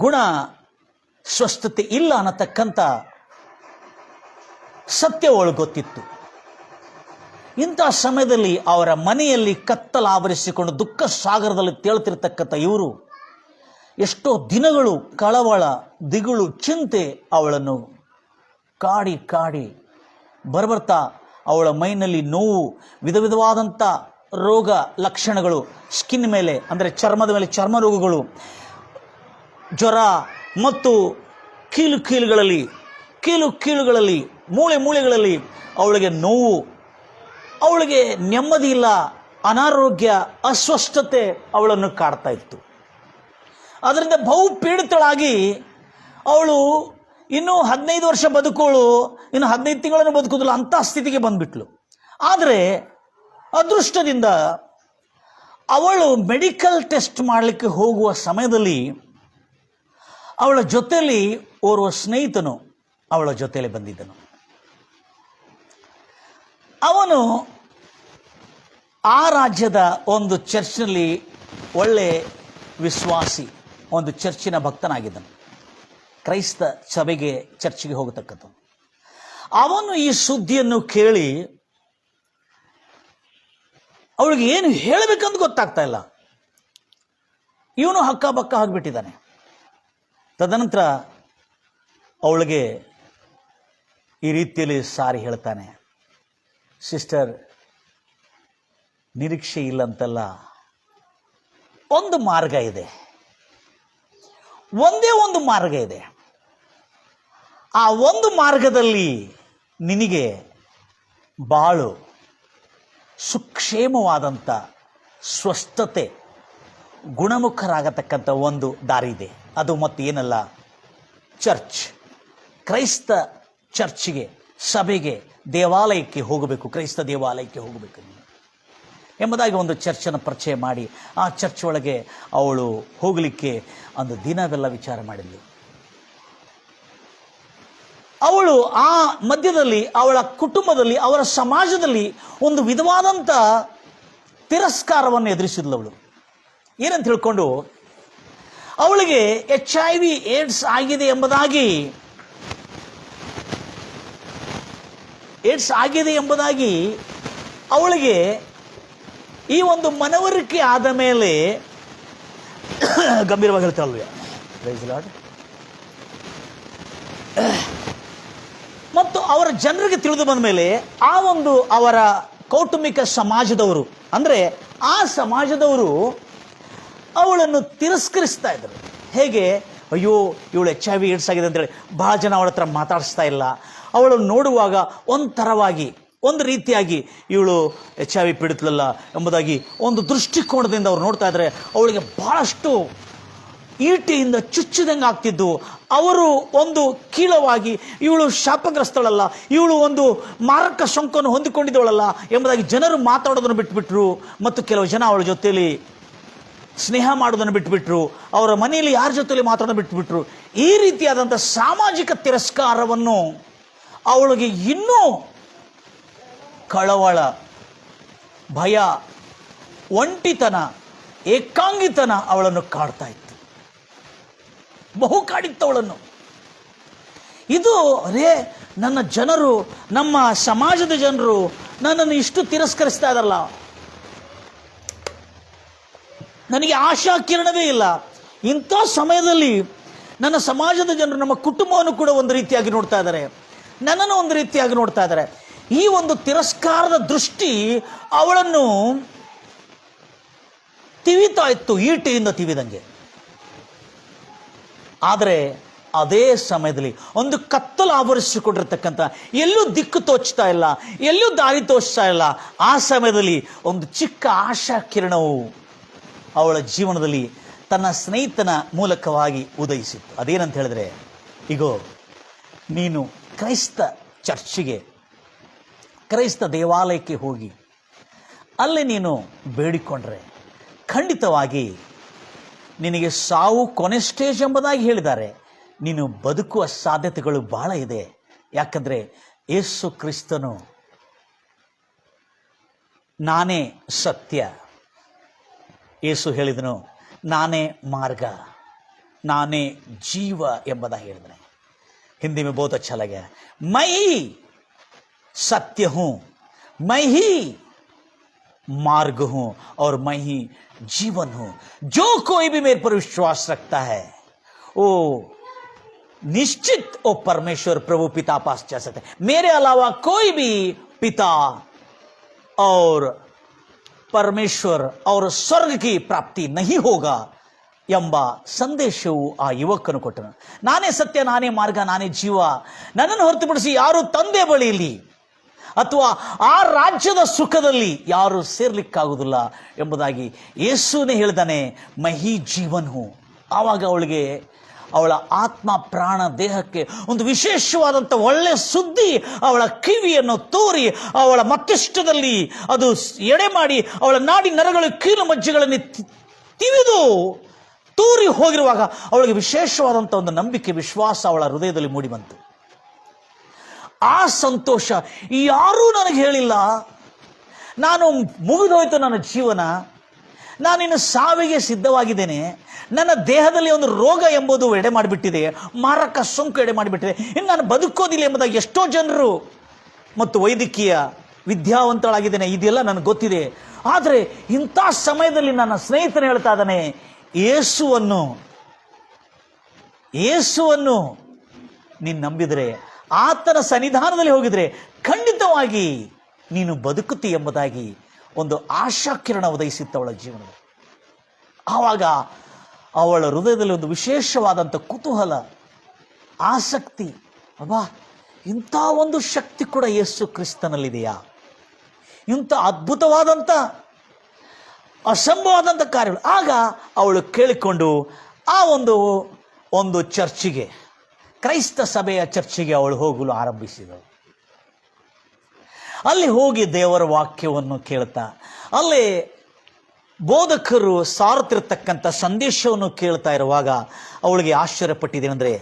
ಗುಣ, ಸ್ವಸ್ಥತೆ ಇಲ್ಲ ಅನ್ನತಕ್ಕಂಥ ಸತ್ಯ ಅವಳಿಗೆ ಗೊತ್ತಿತ್ತು. ಇಂಥ ಸಮಯದಲ್ಲಿ ಅವರ ಮನೆಯಲ್ಲಿ ಕತ್ತಲು ಆವರಿಸಿಕೊಂಡು ದುಃಖ ಸಾಗರದಲ್ಲಿ ತೇಳ್ತಿರ್ತಕ್ಕಂಥ ಇವರು ಎಷ್ಟೋ ದಿನಗಳು ಕಳವಳ, ದಿಗುಳು, ಚಿಂತೆ ಅವಳನ್ನು ಕಾಡಿ ಕಾಡಿ ಬರ್ಬರ್ತಾ ಅವಳ ಮೈನಲ್ಲಿ ನೋವು, ವಿಧ ವಿಧವಾದಂಥ ರೋಗ ಲಕ್ಷಣಗಳು, ಸ್ಕಿನ್ ಮೇಲೆ ಅಂದರೆ ಚರ್ಮದ ಮೇಲೆ ಚರ್ಮ ರೋಗಗಳು, ಜ್ವರ ಮತ್ತು ಕೀಲುಗಳಲ್ಲಿ ಮೂಳೆಗಳಲ್ಲಿ ಅವಳಿಗೆ ನೋವು, ಅವಳಿಗೆ ನೆಮ್ಮದಿ ಇಲ್ಲ, ಅನಾರೋಗ್ಯ, ಅಸ್ವಸ್ಥತೆ ಅವಳನ್ನು ಕಾಡ್ತಾ ಇತ್ತು. ಅದರಿಂದ ಬಹು ಪೀಡಿತಳಾಗಿ ಅವಳು ಇನ್ನೂ 15 ವರ್ಷ ಬದುಕೋಳು, ಇನ್ನು 15 ತಿಂಗಳನ್ನು ಬದುಕೋದಿಲ್ಲ ಅಂಥ ಸ್ಥಿತಿಗೆ ಬಂದ್ಬಿಟ್ಲು. ಆದರೆ ಅದೃಷ್ಟದಿಂದ ಅವಳು ಮೆಡಿಕಲ್ ಟೆಸ್ಟ್ ಮಾಡಲಿಕ್ಕೆ ಹೋಗುವ ಸಮಯದಲ್ಲಿ ಅವಳ ಜೊತೆಯಲ್ಲಿ ಓರ್ವ ಸ್ನೇಹಿತನು ಅವಳ ಜೊತೆಯಲ್ಲಿ ಬಂದಿದ್ದನು. ಅವನು ಆ ರಾಜ್ಯದ ಒಂದು ಚರ್ಚ್ನಲ್ಲಿ ಒಳ್ಳೆ ವಿಶ್ವಾಸಿ, ಒಂದು ಚರ್ಚಿನ ಭಕ್ತನಾಗಿದ್ದನು. ಕ್ರೈಸ್ತ ಸಭೆಗೆ, ಚರ್ಚಿಗೆ ಹೋಗತಕ್ಕದ್ದು. ಅವನು ಈ ಸುದ್ದಿಯನ್ನು ಕೇಳಿ ಅವಳಿಗೆ ಏನು ಹೇಳಬೇಕಂತ ಗೊತ್ತಾಗ್ತಾ ಇಲ್ಲ. ಇವನು ಹಕ್ಕಬಕ್ಕ ಆಗಿಬಿಟ್ಟಿದ್ದಾನೆ. ತದನಂತರ ಅವಳಿಗೆ ಈ ರೀತಿಯಲ್ಲಿ ಸಾರಿ ಹೇಳ್ತಾನೆ, ಸಿಸ್ಟರ್, ನಿರೀಕ್ಷೆ ಇಲ್ಲಂತಲ್ಲ, ಒಂದು ಮಾರ್ಗ ಇದೆ, ಒಂದೇ ಒಂದು ಮಾರ್ಗ ಇದೆ. ಆ ಒಂದು ಮಾರ್ಗದಲ್ಲಿ ನಿನಗೆ ಬಾಳು ಸುಕ್ಷೇಮವಾದಂಥ ಸ್ವಸ್ಥತೆ, ಗುಣಮುಖರಾಗತಕ್ಕಂಥ ಒಂದು ದಾರಿ ಇದೆ. ಅದು ಮತ್ತೇನಲ್ಲ, ಚರ್ಚ್, ಕ್ರೈಸ್ತ ಚರ್ಚ್ಗೆ, ಸಭೆಗೆ, ದೇವಾಲಯಕ್ಕೆ ಹೋಗಬೇಕು, ಕ್ರೈಸ್ತ ದೇವಾಲಯಕ್ಕೆ ಹೋಗಬೇಕು ಎಂಬುದಾಗಿ ಒಂದು ಚರ್ಚನ್ನು ಪರಿಚಯ ಮಾಡಿ ಆ ಚರ್ಚ್ ಒಳಗೆ ಅವಳು ಹೋಗಲಿಕ್ಕೆ ಒಂದು ದಿನವೆಲ್ಲ ವಿಚಾರ ಮಾಡಿದ್ಳು. ಅವಳು ಆ ಮಧ್ಯದಲ್ಲಿ ಅವಳ ಕುಟುಂಬದಲ್ಲಿ, ಅವರ ಸಮಾಜದಲ್ಲಿ ಒಂದು ವಿಧವಾದಂಥ ತಿರಸ್ಕಾರವನ್ನು ಎದುರಿಸಿದ್ಲು. ಅವಳು ಏನಂತ ತಿಳ್ಕೊಂಡು ಅವಳಿಗೆ HIV ಏಡ್ಸ್ ಆಗಿದೆ ಎಂಬುದಾಗಿ ಅವಳಿಗೆ ಈ ಒಂದು ಮನವರಿಕೆ ಆದ ಮೇಲೆ ಗಂಭೀರವಾಗಿ ಹೇಳ್ತಾಳಲ್ವ, ಪ್ರೈಸ್ ದಿ ಲಾರ್ಡ್. ಮತ್ತು ಅವರ ಜನರಿಗೆ ತಿಳಿದು ಬಂದ ಮೇಲೆ ಆ ಒಂದು ಅವರ ಕೌಟುಂಬಿಕ ಸಮಾಜದವರು, ಅಂದರೆ ಆ ಸಮಾಜದವರು ಅವಳನ್ನು ತಿರಸ್ಕರಿಸ್ತಾ ಇದ್ರು. ಹೇಗೆ, ಅಯ್ಯೋ ಇವಳು HIV ಏಡ್ಸ್ ಆಗಿದೆ ಅಂತೇಳಿ ಬಹಳ ಜನ ಅವಳ ಹತ್ರ ಮಾತಾಡಿಸ್ತಾ ಇಲ್ಲ. ಅವಳನ್ನು ನೋಡುವಾಗ ಒಂಥರವಾಗಿ, ಒಂದು ರೀತಿಯಾಗಿ ಇವಳು HIV ಪೀಡಿತಲಲ್ಲ ಎಂಬುದಾಗಿ ಒಂದು ದೃಷ್ಟಿಕೋನದಿಂದ ಅವ್ರು ನೋಡ್ತಾ ಇದ್ದಾರೆ. ಅವಳಿಗೆ ಬಹಳಷ್ಟು ಈಟಿಯಿಂದ ಚುಚ್ಚಿದಂಗೆ ಆಗ್ತಿದ್ದು. ಅವರು ಒಂದು ಕೀಳವಾಗಿ, ಇವಳು ಶಾಪಗ್ರಸ್ತಳಲ್ಲ, ಇವಳು ಒಂದು ಮಾರಕ ಸೋಂಕನ್ನು ಹೊಂದಿಕೊಂಡಿದ್ದವಳಲ್ಲ ಎಂಬುದಾಗಿ ಜನರು ಮಾತಾಡೋದನ್ನು ಬಿಟ್ಟುಬಿಟ್ರು. ಮತ್ತು ಕೆಲವು ಜನ ಅವಳ ಜೊತೆಯಲ್ಲಿ ಸ್ನೇಹ ಮಾಡೋದನ್ನು ಬಿಟ್ಟುಬಿಟ್ರು, ಅವರ ಮನೆಯಲ್ಲಿ ಯಾರ ಜೊತೆಯಲ್ಲಿ ಮಾತಾಡೋದನ್ನು ಬಿಟ್ಟುಬಿಟ್ರು. ಈ ರೀತಿಯಾದಂಥ ಸಾಮಾಜಿಕ ತಿರಸ್ಕಾರವನ್ನು ಅವಳಿಗೆ ಇನ್ನೂ ಕಳವಳ, ಭಯ, ಒಂಟಿತನ, ಏಕಾಂಗಿತನ ಅವಳನ್ನು ಕಾಡ್ತಾ ಇತ್ತು, ಬಹು ಕಾಡಿತ್ತು ಅವಳನ್ನು. ಇದು ನನ್ನ ಜನರು, ನಮ್ಮ ಸಮಾಜದ ಜನರು ನನ್ನನ್ನು ಇಷ್ಟು ತಿರಸ್ಕರಿಸ್ತಾ ಇದ್ದಾರಲ್ಲ, ನನಗೆ ಆಶಾ ಕಿರಣವೇ ಇಲ್ಲ. ಇಂಥ ಸಮಯದಲ್ಲಿ ನನ್ನ ಸಮಾಜದ ಜನರು, ನಮ್ಮ ಕುಟುಂಬವನ್ನು ಕೂಡ ಒಂದು ರೀತಿಯಾಗಿ ನೋಡ್ತಾ ಇದ್ದಾರೆ, ನನ್ನನ್ನು ಒಂದು ರೀತಿಯಾಗಿ ನೋಡ್ತಾ ಇದ್ದಾರೆ. ಈ ಒಂದು ತಿರಸ್ಕಾರದ ದೃಷ್ಟಿ ಅವಳನ್ನು ತಿವಿತಾ ಇತ್ತು, ಈಟಿಯಿಂದ ತಿವಿದಂಗೆ. ಆದರೆ ಅದೇ ಸಮಯದಲ್ಲಿ ಒಂದು ಕತ್ತಲು ಆವರಿಸಿಕೊಂಡಿರ್ತಕ್ಕಂಥ, ಎಲ್ಲೂ ದಿಕ್ಕು ತೋಚ್ತಾ ಇಲ್ಲ, ಎಲ್ಲೂ ದಾರಿ ತೋಚ್ತಾ ಇಲ್ಲ. ಆ ಸಮಯದಲ್ಲಿ ಒಂದು ಚಿಕ್ಕ ಆಶಾ ಕಿರಣವು ಅವಳ ಜೀವನದಲ್ಲಿ ತನ್ನ ಸ್ನೇಹಿತನ ಮೂಲಕವಾಗಿ ಉದಯಿಸಿತ್ತು. ಅದೇನಂತ ಹೇಳಿದ್ರೆ, ಇಗೋ ನೀನು ಕ್ರೈಸ್ತ ಚರ್ಚಿಗೆ, ಕ್ರೈಸ್ತ ದೇವಾಲಯಕ್ಕೆ ಹೋಗಿ ಅಲ್ಲಿ ನೀನು ಬೇಡಿಕೊಂಡ್ರೆ ಖಂಡಿತವಾಗಿ ನಿನಗೆ ಸಾವು ಕೊನೆ ಸ್ಟೇಜ್ ಎಂಬುದಾಗಿ ಹೇಳಿದ್ದಾರೆ. ನೀನು ಬದುಕುವ ಸಾಧ್ಯತೆಗಳು ಬಹಳ ಇದೆ. ಯಾಕಂದರೆ ಯೇಸು ಕ್ರಿಸ್ತನು ನಾನೇ ಸತ್ಯ. ಯೇಸು ಹೇಳಿದನು, ನಾನೇ ಮಾರ್ಗ, ನಾನೇ ಜೀವ ಎಂಬುದಾಗಿ ಹೇಳಿದನೆ. हिंदी में बहुत अच्छा लगा, मैं ही सत्य हूं, मैं ही मार्ग हूं और मैं ही जीवन हूं. जो कोई भी मेरे पर विश्वास रखता है वो निश्चित वो परमेश्वर प्रभु पिता पास जा सकता है. मेरे अलावा कोई भी पिता और परमेश्वर और स्वर्ग की प्राप्ति नहीं होगा ಎಂಬ ಸಂದೇಶವು ಆ ಯುವಕನು ಕೊಟ್ಟನು. ನಾನೇ ಸತ್ಯ, ನಾನೇ ಮಾರ್ಗ, ನಾನೇ ಜೀವ. ನನ್ನನ್ನು ಹೊರತುಪಡಿಸಿ ಯಾರು ತಂದೆ ಬಳಿಯಲ್ಲಿ ಅಥವಾ ಆ ರಾಜ್ಯದ ಸುಖದಲ್ಲಿ ಯಾರು ಸೇರ್ಲಿಕ್ಕಾಗುವುದಿಲ್ಲ ಎಂಬುದಾಗಿ ಯೇಸುನೇ ಹೇಳ್ತಾನೆ, ಮಹಿ ಜೀವನ್ ಹೂ. ಆವಾಗ ಅವಳಿಗೆ ಅವಳ ಆತ್ಮ ಪ್ರಾಣ ದೇಹಕ್ಕೆ ಒಂದು ವಿಶೇಷವಾದಂಥ ಒಳ್ಳೆ ಸುದ್ದಿ ಅವಳ ಕಿವಿಯನ್ನು ತೋರಿ ಅವಳ ಮಸ್ತಿಷ್ಕದಲ್ಲಿ ಅದು ಎಡೆ ಮಾಡಿ ಅವಳ ನಾಡಿ ನರಗಳು ಕೀಲು ಮಜ್ಜೆಗಳನ್ನು ತಿವಿದು ತೂರಿ ಹೋಗಿರುವಾಗ ಅವಳಿಗೆ ವಿಶೇಷವಾದಂಥ ಒಂದು ನಂಬಿಕೆ, ವಿಶ್ವಾಸ ಅವಳ ಹೃದಯದಲ್ಲಿ ಮೂಡಿ ಬಂತು. ಆ ಸಂತೋಷ ಯಾರೂ ನನಗೆ ಹೇಳಿಲ್ಲ, ನಾನು ಮುಗಿದೋಯ್ತು ನನ್ನ ಜೀವನ, ನಾನಿನ್ನು ಸಾವಿಗೆ ಸಿದ್ಧವಾಗಿದ್ದೇನೆ, ನನ್ನ ದೇಹದಲ್ಲಿ ಒಂದು ರೋಗ ಎಂಬುದು ಎಡೆ ಮಾಡಿಬಿಟ್ಟಿದೆ, ಮಾರಕ ಸೋಂಕು ಎಡೆ ಮಾಡಿಬಿಟ್ಟಿದೆ, ಇನ್ನು ನಾನು ಬದುಕೋದಿಲ್ಲ ಎಂಬುದಾಗಿ ಎಷ್ಟೋ ಜನರು ಮತ್ತು ವೈದ್ಯಕೀಯ ವಿದ್ಯಾವಂತಳಾಗಿದ್ದೇನೆ, ಇದೆಲ್ಲ ನನಗೆ ಗೊತ್ತಿದೆ. ಆದರೆ ಇಂಥ ಸಮಯದಲ್ಲಿ ನನ್ನ ಸ್ನೇಹಿತನು ಹೇಳ್ತಾ ಇದ್ದಾನೆ, ಯೇಸುವನ್ನು ನೀನು ನಂಬಿದರೆ, ಆತನ ಸನ್ನಿಧಾನದಲ್ಲಿ ಹೋಗಿದರೆ ಖಂಡಿತವಾಗಿ ನೀನು ಬದುಕುತ್ತಿ ಎಂಬುದಾಗಿ ಒಂದು ಆಶಾಕಿರಣ ಉದಯಿಸಿತ್ತು ಅವಳ ಜೀವನದಲ್ಲಿ. ಆವಾಗ ಅವಳ ಹೃದಯದಲ್ಲಿ ಒಂದು ವಿಶೇಷವಾದಂಥ ಕುತೂಹಲ, ಆಸಕ್ತಿ, ಅಬ್ಬಾ ಇಂಥ ಒಂದು ಶಕ್ತಿ ಕೂಡ ಯೇಸು ಕ್ರಿಸ್ತನಲ್ಲಿದೆಯಾ, ಇಂಥ ಅದ್ಭುತವಾದಂಥ ಅಸಂಭವವಾದಂಥ ಕಾರ್ಯಗಳು. ಆಗ ಅವಳು ಕೇಳಿಕೊಂಡು ಆ ಒಂದು ಚರ್ಚಿಗೆ, ಕ್ರೈಸ್ತ ಸಭೆಯ ಚರ್ಚಿಗೆ ಅವಳು ಹೋಗಲು ಆರಂಭಿಸಿದಳು. ಅಲ್ಲಿ ಹೋಗಿ ದೇವರ ವಾಕ್ಯವನ್ನು ಕೇಳ್ತಾ, ಅಲ್ಲಿ ಬೋಧಕರು ಸಾರುತ್ತಿರತಕ್ಕಂಥ ಸಂದೇಶವನ್ನು ಕೇಳ್ತಾ ಇರುವಾಗ ಅವಳಿಗೆ ಆಶ್ಚರ್ಯಪಟ್ಟಿದ್ದೇನೆಂದರೆ,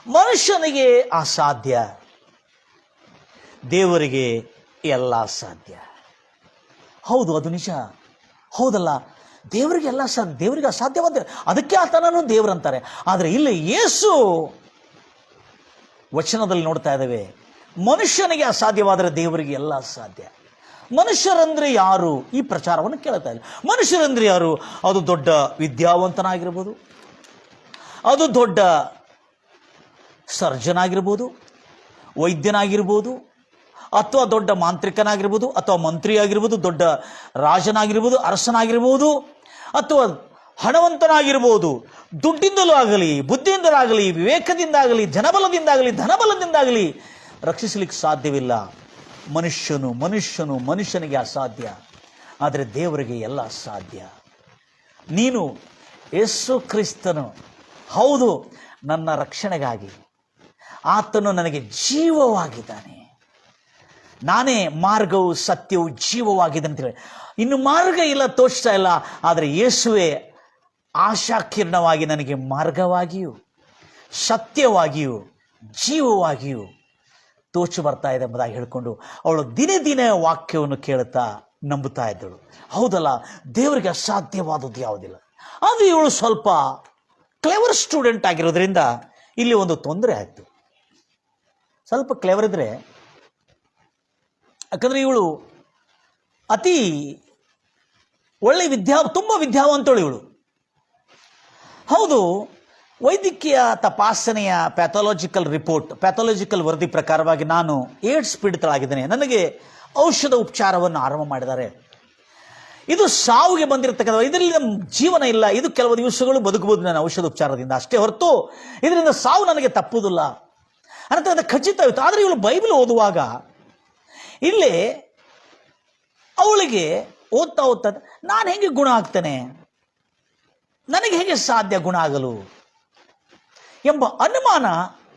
ಮನುಷ್ಯನಿಗೆ ಅಸಾಧ್ಯ, ದೇವರಿಗೆ ಎಲ್ಲ ಸಾಧ್ಯ. ಹೌದು, ಅದು ನಿಜ. ಹೌದಲ್ಲ, ದೇವರಿಗೆ ಎಲ್ಲ ಸಾಧ್ಯ, ದೇವರಿಗೆ ಅಸಾಧ್ಯವಾದ, ಅದಕ್ಕೆ ಆತನನ್ನು ದೇವರಂತಾರೆ. ಆದರೆ ಇಲ್ಲಿ ಯೇಸು ವಚನದಲ್ಲಿ ನೋಡ್ತಾ ಇದ್ದೇವೆ, ಮನುಷ್ಯನಿಗೆ ಅಸಾಧ್ಯವಾದರೆ ದೇವರಿಗೆ ಎಲ್ಲ ಸಾಧ್ಯ. ಮನುಷ್ಯರಂದ್ರೆ ಯಾರು? ಈ ಪ್ರಚಾರವನ್ನು ಕೇಳ್ತಾ ಇಲ್ಲ. ಮನುಷ್ಯರಂದ್ರೆ ಯಾರು? ಅದು ದೊಡ್ಡ ವಿದ್ಯಾವಂತನಾಗಿರ್ಬೋದು, ಅದು ದೊಡ್ಡ ಸರ್ಜನ್ ಆಗಿರ್ಬೋದು, ವೈದ್ಯನಾಗಿರ್ಬೋದು, ಅಥವಾ ದೊಡ್ಡ ಮಾಂತ್ರಿಕನಾಗಿರ್ಬೋದು, ಅಥವಾ ಮಂತ್ರಿ ಆಗಿರ್ಬೋದು, ದೊಡ್ಡ ರಾಜನಾಗಿರ್ಬೋದು, ಅರಸನಾಗಿರ್ಬೋದು, ಅಥವಾ ಹಣವಂತನಾಗಿರ್ಬೋದು. ದುಡ್ಡಿಂದಲೂ ಆಗಲಿ, ಬುದ್ಧಿಯಿಂದಲಾಗಲಿ, ವಿವೇಕದಿಂದಾಗಲಿ, ಜನಬಲದಿಂದಾಗಲಿ, ಧನಬಲದಿಂದಾಗಲಿ ರಕ್ಷಿಸಲಿಕ್ಕೆ ಸಾಧ್ಯವಿಲ್ಲ. ಮನುಷ್ಯನಿಗೆ ಅಸಾಧ್ಯ, ಆದರೆ ದೇವರಿಗೆ ಎಲ್ಲ ಸಾಧ್ಯ. ನೀನು ಯೇಸು ಕ್ರಿಸ್ತನು, ಹೌದು, ನನ್ನ ರಕ್ಷಣೆಗಾಗಿ ಆತನು ನನಗೆ ಜೀವವಾಗಿದ್ದಾನೆ, ನಾನೇ ಮಾರ್ಗವು ಸತ್ಯವು ಜೀವವಾಗಿದೆ ಅಂತೇಳಿ. ಇನ್ನು ಮಾರ್ಗ ಇಲ್ಲ, ತೋಚ್ತಾ ಇಲ್ಲ, ಆದರೆ ಯೇಸುವೆ ಆಶಾಕಿರಣವಾಗಿ ನನಗೆ ಮಾರ್ಗವಾಗಿಯೂ ಸತ್ಯವಾಗಿಯೂ ಜೀವವಾಗಿಯೂ ತೋಚು ಬರ್ತಾ ಇದೆ ಎಂಬುದಾಗಿ ಹೇಳಿಕೊಂಡು ಅವಳು ದಿನೇ ದಿನೇ ವಾಕ್ಯವನ್ನು ಕೇಳುತ್ತಾ ನಂಬುತ್ತಾ ಇದ್ದಳು. ಹೌದಲ್ಲ, ದೇವರಿಗೆ ಅಸಾಧ್ಯವಾದದ್ದು ಯಾವುದಿಲ್ಲ. ಅದು ಇವಳು ಸ್ವಲ್ಪ ಕ್ಲೆವರ್ ಸ್ಟೂಡೆಂಟ್ ಆಗಿರೋದ್ರಿಂದ ಇಲ್ಲಿ ಒಂದು ತೊಂದರೆ ಆಯಿತು. ಸ್ವಲ್ಪ ಕ್ಲೆವರ್ ಇದ್ರೆ, ಯಾಕಂದರೆ ಇವಳು ಅತಿ ಒಳ್ಳೆ ತುಂಬ ವಿದ್ಯಾವಂತಳು ಇವಳು. ಹೌದು, ವೈದ್ಯಕೀಯ ತಪಾಸಣೆಯ ಪ್ಯಾಥಾಲಜಿಕಲ್ ವರದಿ ಪ್ರಕಾರವಾಗಿ ನಾನು ಏಡ್ಸ್ ಪೀಡಿತಳಾಗಿದ್ದೇನೆ, ನನಗೆ ಔಷಧ ಉಪಚಾರವನ್ನು ಆರಂಭ ಮಾಡಿದ್ದಾರೆ. ಇದು ಸಾವಿಗೆ ಬಂದಿರತಕ್ಕಂಥ, ಇದರಲ್ಲಿ ನಮ್ಮ ಜೀವನ ಇಲ್ಲ, ಇದು ಕೆಲವು ದಿವಸಗಳು ಬದುಕಬಹುದು ನನ್ನ ಔಷಧ ಉಪಚಾರದಿಂದ, ಅಷ್ಟೇ ಹೊರತು ಇದರಿಂದ ಸಾವು ನನಗೆ ತಪ್ಪುವುದಿಲ್ಲ ಅನ್ನತಕ್ಕಂಥ ಖಚಿತವಿತ್ತು. ಆದರೆ ಇವಳು ಬೈಬಲ್ ಓದುವಾಗ ಇಲ್ಲಿ ಅವಳಿಗೆ ಓದ್ತಾ ನಾನು ಹೇಗೆ ಗುಣ ಆಗ್ತೇನೆ, ನನಗೆ ಹೇಗೆ ಸಾಧ್ಯ ಗುಣ ಆಗಲು ಎಂಬ ಅನುಮಾನ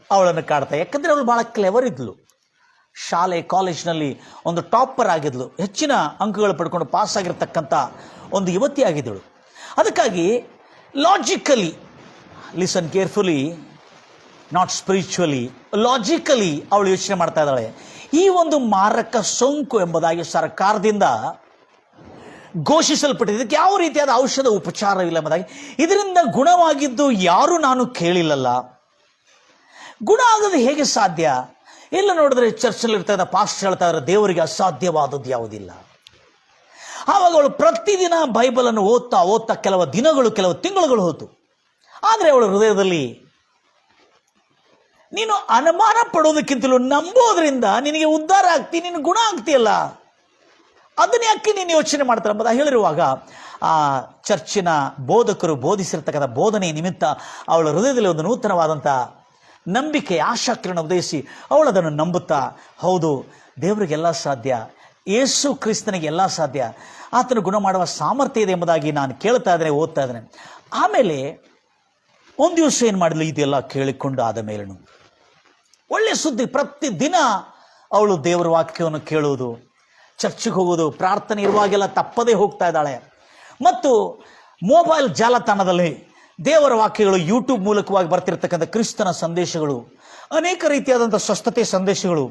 ಅವಳನ್ನು ಕಾಡ್ತಾ. ಯಾಕಂದರೆ ಅವಳು ಭಾಳ ಕ್ಲೆವರ್ ಇದ್ಲು, ಶಾಲೆ ಕಾಲೇಜಿನಲ್ಲಿ ಒಂದು ಟಾಪರ್ ಆಗಿದ್ಲು, ಹೆಚ್ಚಿನ ಅಂಕಗಳು ಪಡ್ಕೊಂಡು ಪಾಸ್ ಆಗಿರ್ತಕ್ಕಂಥ ಒಂದು ಯುವತಿ ಆಗಿದ್ದಳು. ಅದಕ್ಕಾಗಿ logically, listen carefully, not spiritually, logically ಅವಳು ಯೋಚನೆ ಮಾಡ್ತಾ ಇದ್ದಾಳೆ. ಈ ಒಂದು ಮಾರಕ ಸೋಂಕು ಎಂಬುದಾಗಿ ಸರ್ಕಾರದಿಂದ ಘೋಷಿಸಲ್ಪಟ್ಟಿದೆ, ಇದಕ್ಕೆ ಯಾವ ರೀತಿಯಾದ ಔಷಧ ಉಪಚಾರವಿಲ್ಲ ಎಂಬುದಾಗಿ, ಇದರಿಂದ ಗುಣವಾಗಿದ್ದು ಯಾರು ನಾನು ಕೇಳಿಲ್ಲಲ್ಲ, ಗುಣ ಆಗೋದು ಹೇಗೆ ಸಾಧ್ಯ? ಎಲ್ಲ ನೋಡಿದ್ರೆ ಚರ್ಚಲ್ಲಿ ಇರ್ತಾ ಇದ್ದ ಪಾಸ್ಟರ್ ಹೇಳ್ತಾ ಇದ್ದಾರೆ ದೇವರಿಗೆ ಅಸಾಧ್ಯವಾದದ್ದು ಯಾವುದಿಲ್ಲ. ಆವಾಗ ಅವಳು ಪ್ರತಿದಿನ ಬೈಬಲನ್ನು ಓದ್ತಾ ಓದ್ತಾ ಕೆಲವು ದಿನಗಳು ಕೆಲವು ತಿಂಗಳುಗಳು ಹೋತು. ಆದರೆ ಅವಳ ಹೃದಯದಲ್ಲಿ ನೀನು ಅನುಮಾನ ಪಡೋದಕ್ಕಿಂತಲೂ ನಂಬೋದ್ರಿಂದ ನಿನಗೆ ಉದ್ಧಾರ ಆಗ್ತಿ, ನೀನು ಗುಣ ಆಗ್ತೀಯಲ್ಲ, ಅದನ್ನ ಯಾಕೆ ನೀನು ಯೋಚನೆ ಮಾಡ್ತಾರೆ ಎಂಬುದು ಹೇಳಿರುವಾಗ ಆ ಚರ್ಚಿನ ಬೋಧಕರು ಬೋಧಿಸಿರ್ತಕ್ಕಂಥ ಬೋಧನೆ ನಿಮಿತ್ತ ಅವಳ ಹೃದಯದಲ್ಲಿ ಒಂದು ನೂತನವಾದಂಥ ನಂಬಿಕೆ, ಆಶಾಕಿರಣ ಉದಯಿಸಿ ಅವಳು ಅದನ್ನು ನಂಬುತ್ತಾ, ಹೌದು ದೇವರಿಗೆಲ್ಲ ಸಾಧ್ಯ, ಯೇಸು ಕ್ರಿಸ್ತನಿಗೆ ಎಲ್ಲ ಸಾಧ್ಯ, ಆತನು ಗುಣ ಮಾಡುವ ಸಾಮರ್ಥ್ಯ ಇದೆ ಎಂಬುದಾಗಿ ನಾನು ಕೇಳ್ತಾ ಇದ್ದೇನೆ, ಓದ್ತಾ ಇದ್ದೇನೆ. ಆಮೇಲೆ ಒಂದು ದಿವಸ ಏನು ಮಾಡಿದ್ಲು, ಇದೆಲ್ಲ ಕೇಳಿಕೊಂಡು ಆದ ಮೇಲೂ ಒಳ್ಳೆ ಸುದ್ದಿ, ಪ್ರತಿದಿನ ಅವಳು ದೇವರ ವಾಕ್ಯವನ್ನು ಕೇಳುವುದು, ಚರ್ಚಿಗೆ ಹೋಗುವುದು, ಪ್ರಾರ್ಥನೆ ಇರುವಾಗೆಲ್ಲ ತಪ್ಪದೇ ಹೋಗ್ತಾ ಇದ್ದಾಳೆ. ಮತ್ತು ಮೊಬೈಲ್ ಜಾಲತಾಣದಲ್ಲಿ ದೇವರ ವಾಕ್ಯಗಳು, ಯೂಟ್ಯೂಬ್ ಮೂಲಕವಾಗಿ ಬರ್ತಿರ್ತಕ್ಕಂಥ ಕ್ರಿಸ್ತನ ಸಂದೇಶಗಳು, ಅನೇಕ ರೀತಿಯಾದಂಥ ಸ್ವಸ್ಥತೆ ಸಂದೇಶಗಳು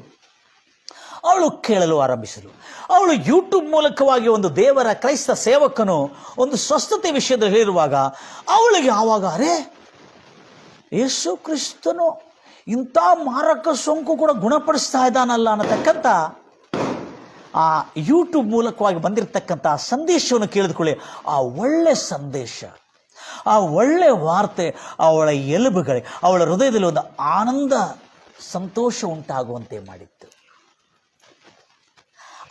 ಅವಳು ಕೇಳಲು ಆರಂಭಿಸಿದಳು. ಅವಳು ಯೂಟ್ಯೂಬ್ ಮೂಲಕವಾಗಿ ಒಂದು ದೇವರ ಕ್ರೈಸ್ತ ಸೇವಕನು ಒಂದು ಸ್ವಸ್ಥತೆ ವಿಷಯದಲ್ಲಿ ಹೇಳಿರುವಾಗ ಅವಳಿಗೆ ಆವಾಗ ಅರೇ, ಯೇಸು ಕ್ರಿಸ್ತನು ಇಂಥ ಮಾರಕ ಸೋಂಕು ಕೂಡ ಗುಣಪಡಿಸ್ತಾ ಇದ್ದಾನಲ್ಲ ಅನ್ನತಕ್ಕಂಥ ಆ ಯೂಟ್ಯೂಬ್ ಮೂಲಕವಾಗಿ ಬಂದಿರತಕ್ಕಂಥ ಸಂದೇಶವನ್ನು ಕೇಳಿದುಕೊಳ್ಳಿ, ಆ ಒಳ್ಳೆ ಸಂದೇಶ, ಆ ಒಳ್ಳೆ ವಾರ್ತೆ ಅವಳ ಎಲುಬುಗಳೇ, ಅವಳ ಹೃದಯದಲ್ಲಿ ಒಂದು ಆನಂದ ಸಂತೋಷ ಉಂಟಾಗುವಂತೆ ಮಾಡಿತ್ತು.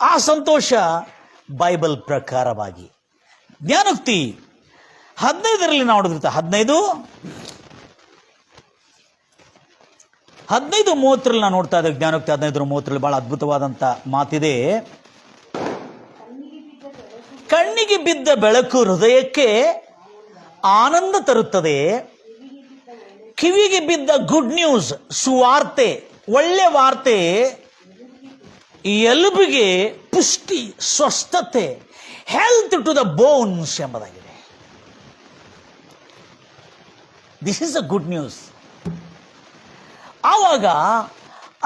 ಆ ಸಂತೋಷ ಬೈಬಲ್ ಪ್ರಕಾರವಾಗಿ ಜ್ಞಾನೋಕ್ತಿ 15ರಲ್ಲಿ ನಾವು ನೋಡಿದ್ರೆ 15:30 ನಾವು ನೋಡ್ತಾ ಇದ್ದೇವೆ. ಜ್ಞಾನೋಕ್ತಿ 15:30 ಬಹಳ ಅದ್ಭುತವಾದಂಥ ಮಾತಿದೆ. ಕಣ್ಣಿಗೆ ಬಿದ್ದ ಬೆಳಕು ಹೃದಯಕ್ಕೆ ಆನಂದ ತರುತ್ತದೆ, ಕಿವಿಗೆ ಬಿದ್ದ ಗುಡ್ ನ್ಯೂಸ್, ಸುವಾರ್ತೆ, ಒಳ್ಳೆ ವಾರ್ತೆ ಎಲುಬಿಗೆ ಪುಷ್ಟಿ, ಸ್ವಸ್ಥತೆ, ಹೆಲ್ತ್ ಟು ದ ಬೋನ್ಸ್ ಎಂಬುದಾಗಿದೆ. This is a good news. ಆವಾಗ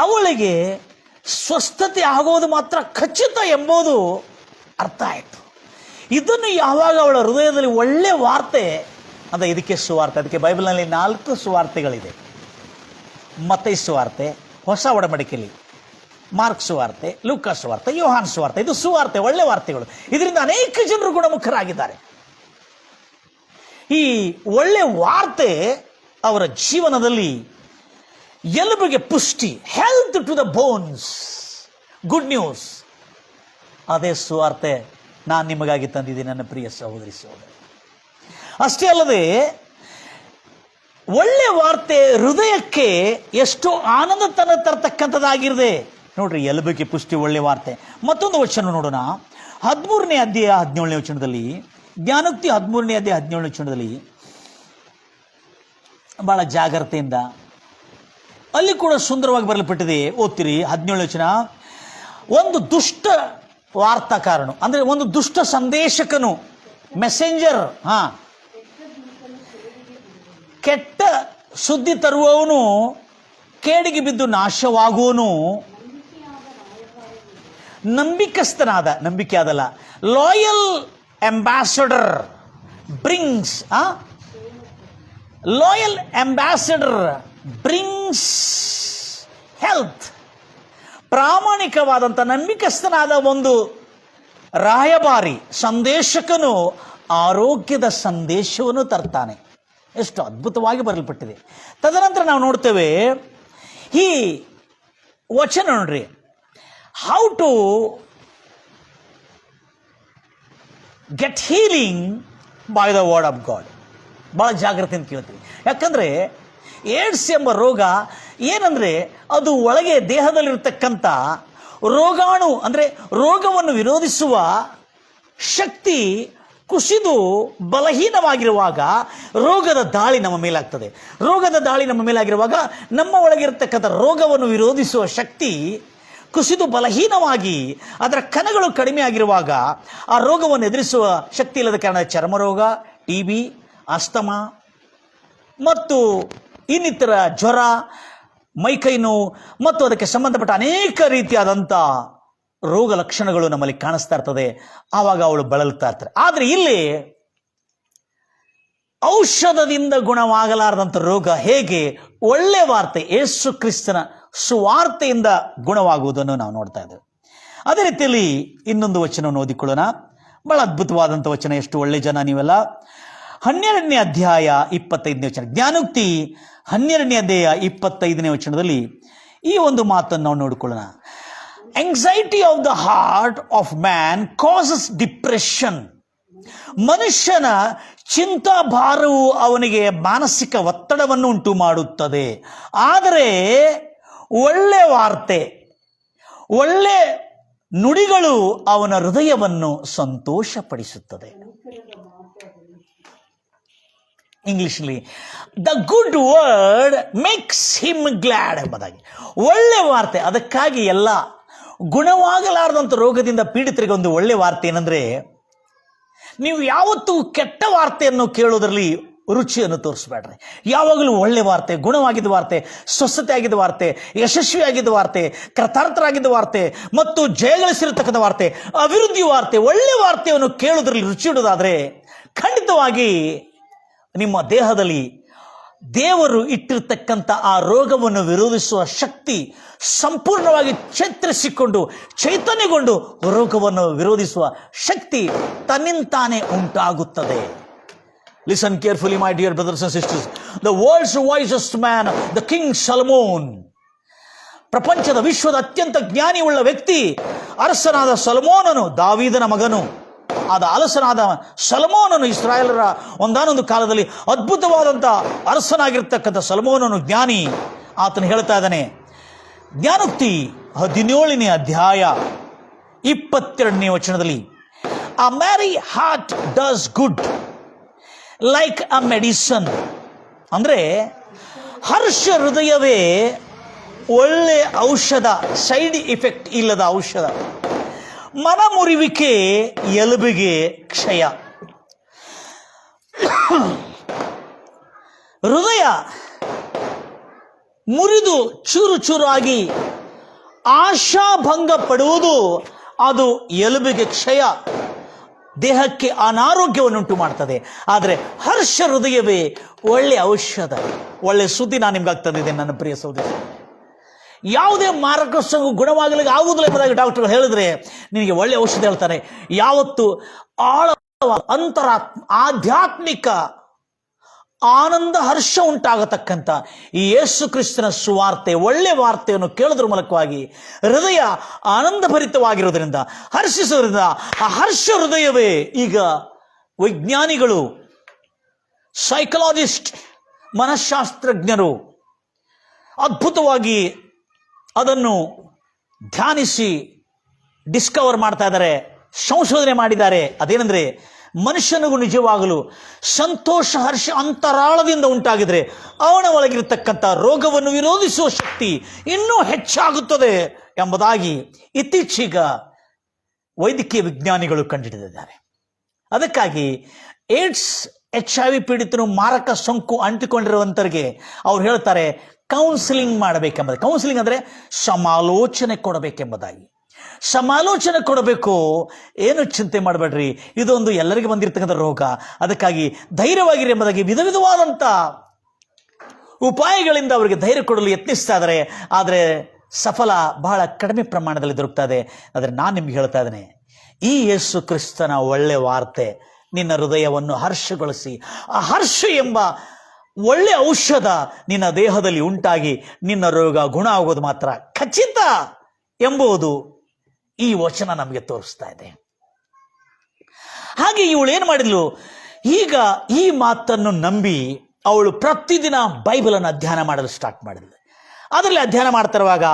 ಅವಳಿಗೆ ಸ್ವಸ್ಥತೆ ಆಗೋದು ಮಾತ್ರ ಖಚಿತ ಎಂಬುದು ಅರ್ಥ ಆಯಿತು. ಇದನ್ನು ಯಾವಾಗ ಅವಳ ಹೃದಯದಲ್ಲಿ ಒಳ್ಳೆ ವಾರ್ತೆ ಅಂದರೆ ಇದಕ್ಕೆ ಸುವಾರ್ತೆ, ಅದಕ್ಕೆ ಬೈಬಲ್ನಲ್ಲಿ 4 ಸುವಾರ್ತೆಗಳಿದೆ. ಮತ್ತೈ ಸುವಾರ್ತೆ ಹೊಸ ಒಡಂಬಡಿಕೆಯಲ್ಲಿ, ಮಾರ್ಕ್ ಸುವಾರ್ತೆ, ಲೂಕಾ ಸುವಾರ್ತೆ, ಯೋಹಾನ್ ಸುವಾರ್ತೆ, ಇದು ಸುವಾರ್ತೆ, ಒಳ್ಳೆ ವಾರ್ತೆಗಳು. ಇದರಿಂದ ಅನೇಕ ಜನರು ಗುಣಮುಖರಾಗಿದ್ದಾರೆ. ಈ ಒಳ್ಳೆ ವಾರ್ತೆ ಅವರ ಜೀವನದಲ್ಲಿ ಎಲುಬಿಗೆ ಪುಷ್ಟಿ, health to the bones, good news. ಅದೇ ಸುವಾರ್ತೆ ನಾನು ನಿಮಗಾಗಿ ತಂದಿದ್ದೀನಿ ನನ್ನ ಪ್ರಿಯ ಸಹೋದರಿ ಸಹೋದರ. ಅಷ್ಟೇ ಅಲ್ಲದೆ ಒಳ್ಳೆ ವಾರ್ತೆ ಹೃದಯಕ್ಕೆ ಎಷ್ಟು ಆನಂದ ತರತಕ್ಕಂಥದ್ದಾಗಿರದೆ ನೋಡ್ರಿ. ಎಲುಬಿಗೆ ಪುಷ್ಟಿ, ಒಳ್ಳೆ ವಾರ್ತೆ. ಮತ್ತೊಂದು ವಚನ ನೋಡೋಣ, 13ನೇ ಅಧ್ಯಾಯ 17ನೇ ವಚನದಲ್ಲಿ, ಜ್ಞಾನೋಕ್ತಿ 13ನೇ ಅಧ್ಯಾಯ 17ನೇ ವಚನದಲ್ಲಿ ಬಹಳ ಜಾಗ್ರತೆಯಿಂದ ಅಲ್ಲಿ ಕೂಡ ಸುಂದರವಾಗಿ ಬರಲ್ಪಟ್ಟಿದೆ. ಓದ್ತಿರಿ 17ನೇ ವಚನ. ಒಂದು ದುಷ್ಟ ವಾರ್ತಾಕಾರನು ಅಂದ್ರೆ ಒಂದು ದುಷ್ಟ ಸಂದೇಶಕನು, ಮೆಸೆಂಜರ್, ಕೆಟ್ಟ ಸುದ್ದಿ ತರುವವನು, ಕೇಡಿಗೆ ಬಿದ್ದು ನಾಶವಾಗುವನು, ನಂಬಿಕೆ ಆದಲ್ಲ, loyal ambassador brings, loyal ambassador brings health. ಪ್ರಾಮಾಣಿಕವಾದಂಥ ನಂಬಿಕಸ್ಥನಾದ ಒಂದು ರಾಯಭಾರಿ, ಸಂದೇಶಕನು ಆರೋಗ್ಯದ ಸಂದೇಶವನ್ನು ತರ್ತಾನೆ. ಎಷ್ಟು ಅದ್ಭುತವಾಗಿ ಬರಲ್ಪಟ್ಟಿದೆ. ತದನಂತರ ನಾವು ನೋಡ್ತೇವೆ ಈ ವಚನ ನೋಡ್ರಿ, how to get healing by the word of God. ಭಾಳ ಜಾಗ್ರತೆಯಿಂದ ಕೇಳ್ತೀವಿ. ಯಾಕಂದರೆ ಏಡ್ಸ್ ಎಂಬ ರೋಗ ಏನಂದರೆ ಅದು ಒಳಗೆ ದೇಹದಲ್ಲಿರ್ತಕ್ಕಂಥ ರೋಗಾಣು ಅಂದರೆ ರೋಗವನ್ನು ವಿರೋಧಿಸುವ ಶಕ್ತಿ ಕುಸಿದು ಬಲಹೀನವಾಗಿರುವಾಗ ರೋಗದ ದಾಳಿ ನಮ್ಮ ಮೇಲಾಗ್ತದೆ. ರೋಗದ ದಾಳಿ ನಮ್ಮ ಮೇಲಾಗಿರುವಾಗ ನಮ್ಮ ಒಳಗಿರ್ತಕ್ಕಂಥ ರೋಗವನ್ನು ವಿರೋಧಿಸುವ ಶಕ್ತಿ ಕುಸಿದು ಬಲಹೀನವಾಗಿ ಅದರ ಕಣಗಳು ಕಡಿಮೆ ಆಗಿರುವಾಗ ಆ ರೋಗವನ್ನು ಎದುರಿಸುವ ಶಕ್ತಿ ಇಲ್ಲದ ಕಾರಣ ಚರ್ಮ ರೋಗ, TB, ಅಸ್ತಮ ಮತ್ತು ಇನ್ನಿತರ ಜ್ವರ, ಮೈಕೈ ನೋವು ಮತ್ತು ಅದಕ್ಕೆ ಸಂಬಂಧಪಟ್ಟ ಅನೇಕ ರೀತಿಯಾದಂಥ ರೋಗ ಲಕ್ಷಣಗಳು ನಮ್ಮಲ್ಲಿ ಕಾಣಿಸ್ತಾ ಇರ್ತದೆ. ಆವಾಗ ಅವಳು ಬಳಲ್ತಾ ಇರ್ತಾರೆ. ಆದರೆ ಇಲ್ಲಿ ಔಷಧದಿಂದ ಗುಣವಾಗಲಾರದಂಥ ರೋಗ ಹೇಗೆ ಒಳ್ಳೆ ವಾರ್ತೆ ಯೇಸು ಕ್ರಿಸ್ತನ ಸುವಾರ್ತೆಯಿಂದ ಗುಣವಾಗುವುದನ್ನು ನಾವು ನೋಡ್ತಾ ಇದ್ದೇವೆ. ಅದೇ ರೀತಿಯಲ್ಲಿ ಇನ್ನೊಂದು ವಚನವನ್ನು ಓದಿಕೊಳ್ಳೋಣ. ಬಹಳ ಅದ್ಭುತವಾದಂಥ ವಚನ. ಎಷ್ಟು ಒಳ್ಳೆ ಜನ ನೀವೆಲ್ಲ. 12ನೇ ಅಧ್ಯಾಯ 25ನೇ ವಚನ, ಜ್ಞಾನೋಕ್ತಿ 12ನೇ ಅಧ್ಯಾಯ 25ನೇ ವಚನದಲ್ಲಿ ಈ ಒಂದು ಮಾತನ್ನು ನಾವು ನೋಡಿಕೊಳ್ಳೋಣ. Anxiety of the heart of man causes depression. ಮನುಷ್ಯನ ಚಿಂತಾಭಾರವು ಅವನಿಗೆ ಮಾನಸಿಕ ಒತ್ತಡವನ್ನು ಉಂಟು ಮಾಡುತ್ತದೆ. ಆದರೆ ಒಳ್ಳೆ ವಾರ್ತೆ, ಒಳ್ಳೆ ನುಡಿಗಳು ಅವನ ಹೃದಯವನ್ನು ಸಂತೋಷಪಡಿಸುತ್ತದೆ. ಇಂಗ್ಲಿಷ್ನಲ್ಲಿ the good word makes him glad ಎಂಬುದಾಗಿ. ಒಳ್ಳೆ ವಾರ್ತೆ, ಅದಕ್ಕಾಗಿ ಎಲ್ಲ ಗುಣವಾಗಲಾರದಂಥ ರೋಗದಿಂದ ಪೀಡಿತರಿಗೆ ಒಂದು ಒಳ್ಳೆ ವಾರ್ತೆ ಏನಂದ್ರೆ, ನೀವು ಯಾವತ್ತೂ ಕೆಟ್ಟ ವಾರ್ತೆಯನ್ನು ಕೇಳೋದ್ರಲ್ಲಿ ರುಚಿಯನ್ನು ತೋರಿಸ್ಬೇಡ್ರಿ. ಯಾವಾಗಲೂ ಒಳ್ಳೆ ವಾರ್ತೆ, ಗುಣವಾಗಿದ್ದ ವಾರ್ತೆ, ಸ್ವಸ್ಥತೆ ಆಗಿದ್ದ ವಾರ್ತೆ, ಯಶಸ್ವಿ ಆಗಿದ್ದ ವಾರ್ತೆ, ಕೃತಾರ್ಥರಾಗಿದ್ದ ವಾರ್ತೆ ಮತ್ತು ಜಯಗಳಿಸಿರತಕ್ಕಂಥ ವಾರ್ತೆ, ಅಭಿವೃದ್ಧಿ ವಾರ್ತೆ, ಒಳ್ಳೆ ವಾರ್ತೆಯನ್ನು ಕೇಳೋದ್ರಲ್ಲಿ ರುಚಿ ಇಡೋದಾದರೆ ಖಂಡಿತವಾಗಿ ನಿಮ್ಮ ದೇಹದಲ್ಲಿ ದೇವರು ಇಟ್ಟಿರ್ತಕ್ಕಂಥ ಆ ರೋಗವನ್ನು ವಿರೋಧಿಸುವ ಶಕ್ತಿ ಸಂಪೂರ್ಣವಾಗಿ ಚೇತರಿಸಿಕೊಂಡು ಚೈತನ್ಯಗೊಂಡು ರೋಗವನ್ನು ವಿರೋಧಿಸುವ ಶಕ್ತಿ ತನ್ನಿಂತಾನೇ ಉಂಟಾಗುತ್ತದೆ. Listen carefully, my dear brothers and sisters. The world's wisest man, the King Solomon, ಪ್ರಪಂಚದ ವಿಶ್ವದ ಅತ್ಯಂತ ಜ್ಞಾನಿಯುಳ್ಳ ವ್ಯಕ್ತಿ ಅರಸನಾದ ಸೊಲೊಮೋನನು, ದಾವೀದನ ಮಗನು ಆದ ಅರಸನಾದ ಸೊಲೊಮೋನನು, ಇಸ್ರಾಯೇಲರ ಒಂದಾನೊಂದು ಕಾಲದಲ್ಲಿ ಅದ್ಭುತವಾದಂಥ ಅರಸನಾಗಿರ್ತಕ್ಕಂಥ ಸೊಲೊಮೋನನು ಜ್ಞಾನಿ. ಆತನು ಹೇಳ್ತಾ ಇದ್ದಾನೆ, ಜ್ಞಾನೋಕ್ತಿ 17ನೇ ಅಧ್ಯಾಯ 22ನೇ ವಚನದಲ್ಲಿ, A merry heart does good like a medicine. ಅಂದರೆ ಹರ್ಷ ಹೃದಯವೇ ಒಳ್ಳೆ ಔಷಧ, ಸೈಡ್ ಇಫೆಕ್ಟ್ ಇಲ್ಲದ ಔಷಧ. ಮನಮುರಿವಿಕೆ ಎಲುಬಿಗೆ ಕ್ಷಯ. ಹೃದಯ ಮುರಿದು ಚೂರು ಚೂರಾಗಿ ಆಶಾಭಂಗ ಪಡುವುದು ಅದು ಎಲುಬಿಗೆ ಕ್ಷಯ, ದೇಹಕ್ಕೆ ಅನಾರೋಗ್ಯವನ್ನುಂಟು ಮಾಡ್ತದೆ. ಆದರೆ ಹರ್ಷ ಹೃದಯವೇ ಒಳ್ಳೆ ಔಷಧ. ಒಳ್ಳೆ ಸುದ್ದಿ ನಾನು ನಿಮ್ಗೆ ಆಗ್ತದಿದೆ ನನ್ನ ಪ್ರಿಯ ಸಹೋದರ. ಯಾವುದೇ ಮಾರಕ ಸೋಂಕು ಗುಣವಾಗಲಿಕ್ಕೆ ಆಗುವುದಿಲ್ಲ ಎಂಬುದಾಗಿ ಡಾಕ್ಟರ್ಗಳು ಹೇಳಿದ್ರೆ ನಿನಗೆ ಒಳ್ಳೆ ಔಷಧ ಹೇಳ್ತಾರೆ. ಯಾವತ್ತು ಆಳ ಅಂತರಾತ್ಮ ಆಧ್ಯಾತ್ಮಿಕ ಆನಂದ ಹರ್ಷ ಉಂಟಾಗತಕ್ಕಂಥ ಈ ಯೇಸು ಕ್ರಿಸ್ತನ ಸುವಾರ್ತೆ, ಒಳ್ಳೆ ವಾರ್ತೆಯನ್ನು ಕೇಳೋದ್ರ ಮೂಲಕವಾಗಿ ಹೃದಯ ಆನಂದಭರಿತವಾಗಿರೋದ್ರಿಂದ, ಹರ್ಷಿಸೋದ್ರಿಂದ ಆ ಹರ್ಷ ಹೃದಯವೇ ಈಗ ವೈಜ್ಞಾನಿಗಳು, ಸೈಕಲಾಜಿಸ್ಟ್, ಮನಃಶಾಸ್ತ್ರಜ್ಞರು ಅದ್ಭುತವಾಗಿ ಅದನ್ನು ಧ್ಯಾನಿಸಿ ಡಿಸ್ಕವರ್ ಮಾಡ್ತಾ ಇದ್ದಾರೆ, ಸಂಶೋಧನೆ ಮಾಡಿದ್ದಾರೆ. ಅದೇನೆಂದರೆ, ಮನುಷ್ಯನಿಗೂ ನಿಜವಾಗಲು ಸಂತೋಷ ಹರ್ಷ ಅಂತರಾಳದಿಂದ ಉಂಟಾಗಿದ್ರೆ ಅವನ ಒಳಗಿರತಕ್ಕಂಥ ರೋಗವನ್ನು ವಿರೋಧಿಸುವ ಶಕ್ತಿ ಇನ್ನೂ ಹೆಚ್ಚಾಗುತ್ತದೆ ಎಂಬುದಾಗಿ ಇತ್ತೀಚೆಗ ವೈದ್ಯಕೀಯ ವಿಜ್ಞಾನಿಗಳು ಕಂಡುಹಿಡಿದಿದ್ದಾರೆ. ಅದಕ್ಕಾಗಿ ಏಡ್ಸ್, HIV ಪೀಡಿತರು, ಮಾರಕ ಸೋಂಕು ಅಂಟಿಕೊಂಡಿರುವಂತರಿಗೆ ಅವ್ರು ಹೇಳ್ತಾರೆ ಕೌನ್ಸಿಲಿಂಗ್ ಮಾಡಬೇಕೆಂಬುದಾಗಿ. ಕೌನ್ಸಿಲಿಂಗ್ ಅಂದರೆ ಸಮಾಲೋಚನೆ ಕೊಡಬೇಕೆಂಬುದಾಗಿ. ಸಮಾಲೋಚನೆ ಕೊಡಬೇಕು. ಏನು ಚಿಂತೆ ಮಾಡಬೇಡ್ರಿ, ಇದೊಂದು ಎಲ್ಲರಿಗೆ ಬಂದಿರತಕ್ಕಂಥ ರೋಗ, ಅದಕ್ಕಾಗಿ ಧೈರ್ಯವಾಗಿರಿ ಎಂಬುದಾಗಿ ವಿಧ ವಿಧವಾದಂಥ ಉಪಾಯಗಳಿಂದ ಅವರಿಗೆ ಧೈರ್ಯ ಕೊಡಲು ಯತ್ನಿಸ್ತಾ ಇದ್ದಾರೆ. ಆದರೆ ಸಫಲ ಬಹಳ ಕಡಿಮೆ ಪ್ರಮಾಣದಲ್ಲಿ ದೊರಕ್ತಾ ಇದೆ. ಆದರೆ ನಾನು ನಿಮ್ಗೆ ಹೇಳ್ತಾ ಇದ್ದೇನೆ, ಈ ಯೇಸು ಕ್ರಿಸ್ತನ ಒಳ್ಳೆ ವಾರ್ತೆ ನಿನ್ನ ಹೃದಯವನ್ನು ಹರ್ಷಗೊಳಿಸಿ, ಆ ಹರ್ಷ ಎಂಬ ಒಳ್ಳೆ ಔಷಧ ನಿನ್ನ ದೇಹದಲ್ಲಿ ಉಂಟಾಗಿ ನಿನ್ನ ರೋಗ ಗುಣ ಆಗೋದು ಮಾತ್ರ ಖಚಿತ ಎಂಬುದು ಈ ವಚನ ನಮಗೆ ತೋರಿಸ್ತಾ ಇದೆ. ಹಾಗೆ ಇವಳು ಏನು ಮಾಡಿದ್ಲು, ಈಗ ಈ ಮಾತನ್ನು ನಂಬಿ ಅವಳು ಪ್ರತಿದಿನ ಬೈಬಲನ್ನು ಅಧ್ಯಯನ ಮಾಡಲು ಸ್ಟಾರ್ಟ್ ಮಾಡಿದ್ಲು. ಅದರಲ್ಲಿ ಅಧ್ಯಯನ ಮಾಡ್ತಿರುವಾಗ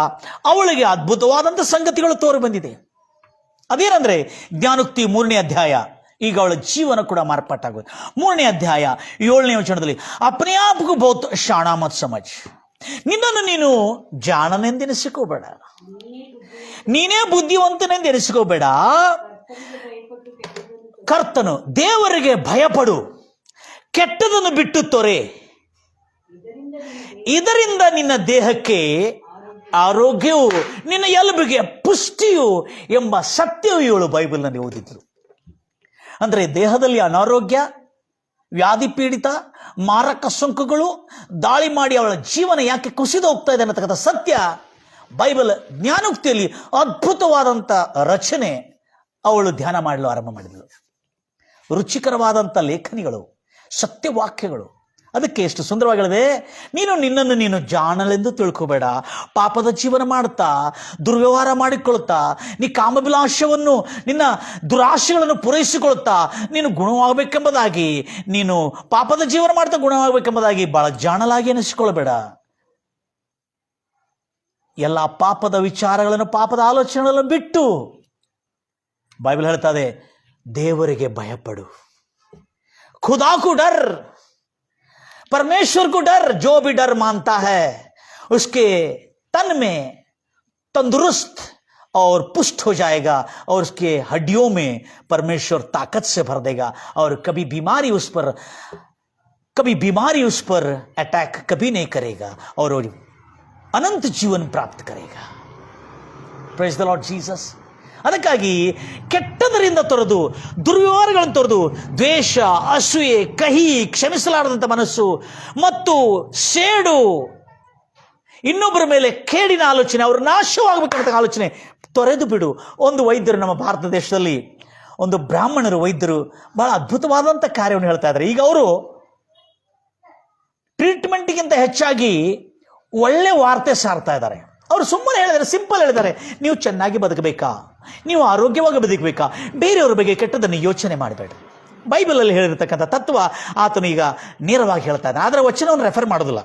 ಅವಳಿಗೆ ಅದ್ಭುತವಾದಂಥ ಸಂಗತಿಗಳು ತೋರಿ ಬಂದಿದೆ. ಅದೇನಂದ್ರೆ, ಜ್ಞಾನೋಕ್ತಿ 3ನೇ ಅಧ್ಯಾಯ, ಈಗ ಅವಳ ಜೀವನ ಕೂಡ ಮಾರ್ಪಾಟಾಗೋದು. 3ನೇ ಅಧ್ಯಾಯ 7ನೇ ವಚನದಲ್ಲಿ, ಅಪ್ನೆ ಆಪ್ಗೂ ಬಹುತ್ ಶಾಣಾ ಮತ್ ಸಮಜ್, ನಿನ್ನನ್ನು ನೀನು ಜಾಣನೆಂದೆನಿಸಿಕೋಬೇಡ, ನೀನೇ ಬುದ್ಧಿವಂತನೆಂದೆನಿಸಿಕೋಬೇಡ, ಕರ್ತನು ದೇವರಿಗೆ ಭಯಪಡು, ಕೆಟ್ಟದನ್ನು ಬಿಟ್ಟು ತೊರೆ, ಇದರಿಂದ ನಿನ್ನ ದೇಹಕ್ಕೆ ಆರೋಗ್ಯವು, ನಿನ್ನ ಎಲುಬಿಗೆ ಪುಷ್ಟಿಯು ಎಂಬ ಸತ್ಯವು ಇವಳು ಬೈಬಲ್ನಲ್ಲಿ ಓದಿದ್ರು. ಅಂದರೆ ದೇಹದಲ್ಲಿ ಅನಾರೋಗ್ಯ, ವ್ಯಾಧಿ ಪೀಡಿತ, ಮಾರಕ ಸೋಂಕುಗಳು ದಾಳಿ ಮಾಡಿ ಅವಳ ಜೀವನ ಯಾಕೆ ಕುಸಿದು ಹೋಗ್ತಾ ಇದೆ ಅನ್ನತಕ್ಕಂಥ ಸತ್ಯ ಬೈಬಲ್ ಜ್ಞಾನೋಕ್ತಿಯಲ್ಲಿ ಅದ್ಭುತವಾದಂಥ ರಚನೆ ಅವಳು ಧ್ಯಾನ ಮಾಡಲು ಆರಂಭ ಮಾಡಿದಳು. ರುಚಿಕರವಾದಂಥ ಲೇಖನಿಗಳು, ಸತ್ಯವಾಕ್ಯಗಳು. ಅದಕ್ಕೆ ಎಷ್ಟು ಸುಂದರವಾಗಿ ಹೇಳಿದೆ, ನೀನು ನಿನ್ನನ್ನು ನೀನು ಜಾಣಲೆಂದು ತಿಳ್ಕೋಬೇಡ. ಪಾಪದ ಜೀವನ ಮಾಡ್ತಾ, ದುರ್ವ್ಯವಹಾರ ಮಾಡಿಕೊಳ್ತಾ, ನೀ ಕಾಮಭಿಲಾಷವನ್ನು, ನಿನ್ನ ದುರಾಶೆಗಳನ್ನು ಪೂರೈಸಿಕೊಳ್ತಾ ನೀನು ಗುಣವಾಗಬೇಕೆಂಬುದಾಗಿ, ನೀನು ಪಾಪದ ಜೀವನ ಮಾಡ್ತಾ ಗುಣವಾಗಬೇಕೆಂಬುದಾಗಿ ಬಹಳ ಜಾಣಲಾಗಿ ಎನಿಸಿಕೊಳ್ಬೇಡ. ಎಲ್ಲ ಪಾಪದ ವಿಚಾರಗಳನ್ನು, ಪಾಪದ ಆಲೋಚನೆಗಳನ್ನು ಬಿಟ್ಟು ಬೈಬಲ್ ಹೇಳ್ತದೆ, ದೇವರಿಗೆ ಭಯಪಡು. ಖುದಾ ಕೋ ಡರ್, परमेश्वर को डर, जो भी डर मानता है उसके तन में तंदुरुस्त और पुष्ट हो जाएगा और उसके हड्डियों में परमेश्वर ताकत से भर देगा और कभी बीमारी उस पर अटैक कभी नहीं करेगा और अनंत जीवन प्राप्त करेगा. Praise the Lord Jesus. ಅದಕ್ಕಾಗಿ ಕೆಟ್ಟದರಿಂದ ತೊರೆದು, ದುರ್ವ್ಯವಹಾರಗಳನ್ನು ತೊರೆದು, ದ್ವೇಷ, ಅಸೂಯೆ, ಕಹಿ, ಕ್ಷಮಿಸಲಾರದಂಥ ಮನಸ್ಸು ಮತ್ತು ಸೇಡು, ಇನ್ನೊಬ್ಬರ ಮೇಲೆ ಕೇಡಿನ ಆಲೋಚನೆ, ಅವರು ನಾಶವಾಗಬೇಕಂತ ಆಲೋಚನೆ ತೊರೆದು ಬಿಡು. ಒಂದು ವೈದ್ಯರು, ನಮ್ಮ ಭಾರತ ದೇಶದಲ್ಲಿ ಒಂದು ಬ್ರಾಹ್ಮಣರು ವೈದ್ಯರು ಬಹಳ ಅದ್ಭುತವಾದಂಥ ಕಾರ್ಯವನ್ನು ಹೇಳ್ತಾ ಇದ್ದಾರೆ. ಈಗ ಅವರು ಟ್ರೀಟ್ಮೆಂಟ್ಗಿಂತ ಹೆಚ್ಚಾಗಿ ಒಳ್ಳೆ ವಾರ್ತೆ ಸಾರ್ತಾ ಇದ್ದಾರೆ. ಅವರು ಸುಮ್ಮನೆ ಹೇಳಿದ್ದಾರೆ, ಸಿಂಪಲ್ ಹೇಳಿದ್ದಾರೆ, ನೀವು ಚೆನ್ನಾಗಿ ಬದುಕಬೇಕಾ, ನೀವು ಆರೋಗ್ಯವಾಗಿ ಬದುಕಬೇಕಾ, ಬೇರೆಯವ್ರ ಬಗ್ಗೆ ಕೆಟ್ಟದನ್ನು ಯೋಚನೆ ಮಾಡಬೇಡಿ. ಬೈಬಲಲ್ಲಿ ಹೇಳಿರ್ತಕ್ಕಂಥ ತತ್ವ ಆತನು ಈಗ ನೇರವಾಗಿ ಹೇಳ್ತಾ ಇದ್ದಾನೆ. ಆದರೆ ವಚನವನ್ನು ರೆಫರ್ ಮಾಡೋದಿಲ್ಲ.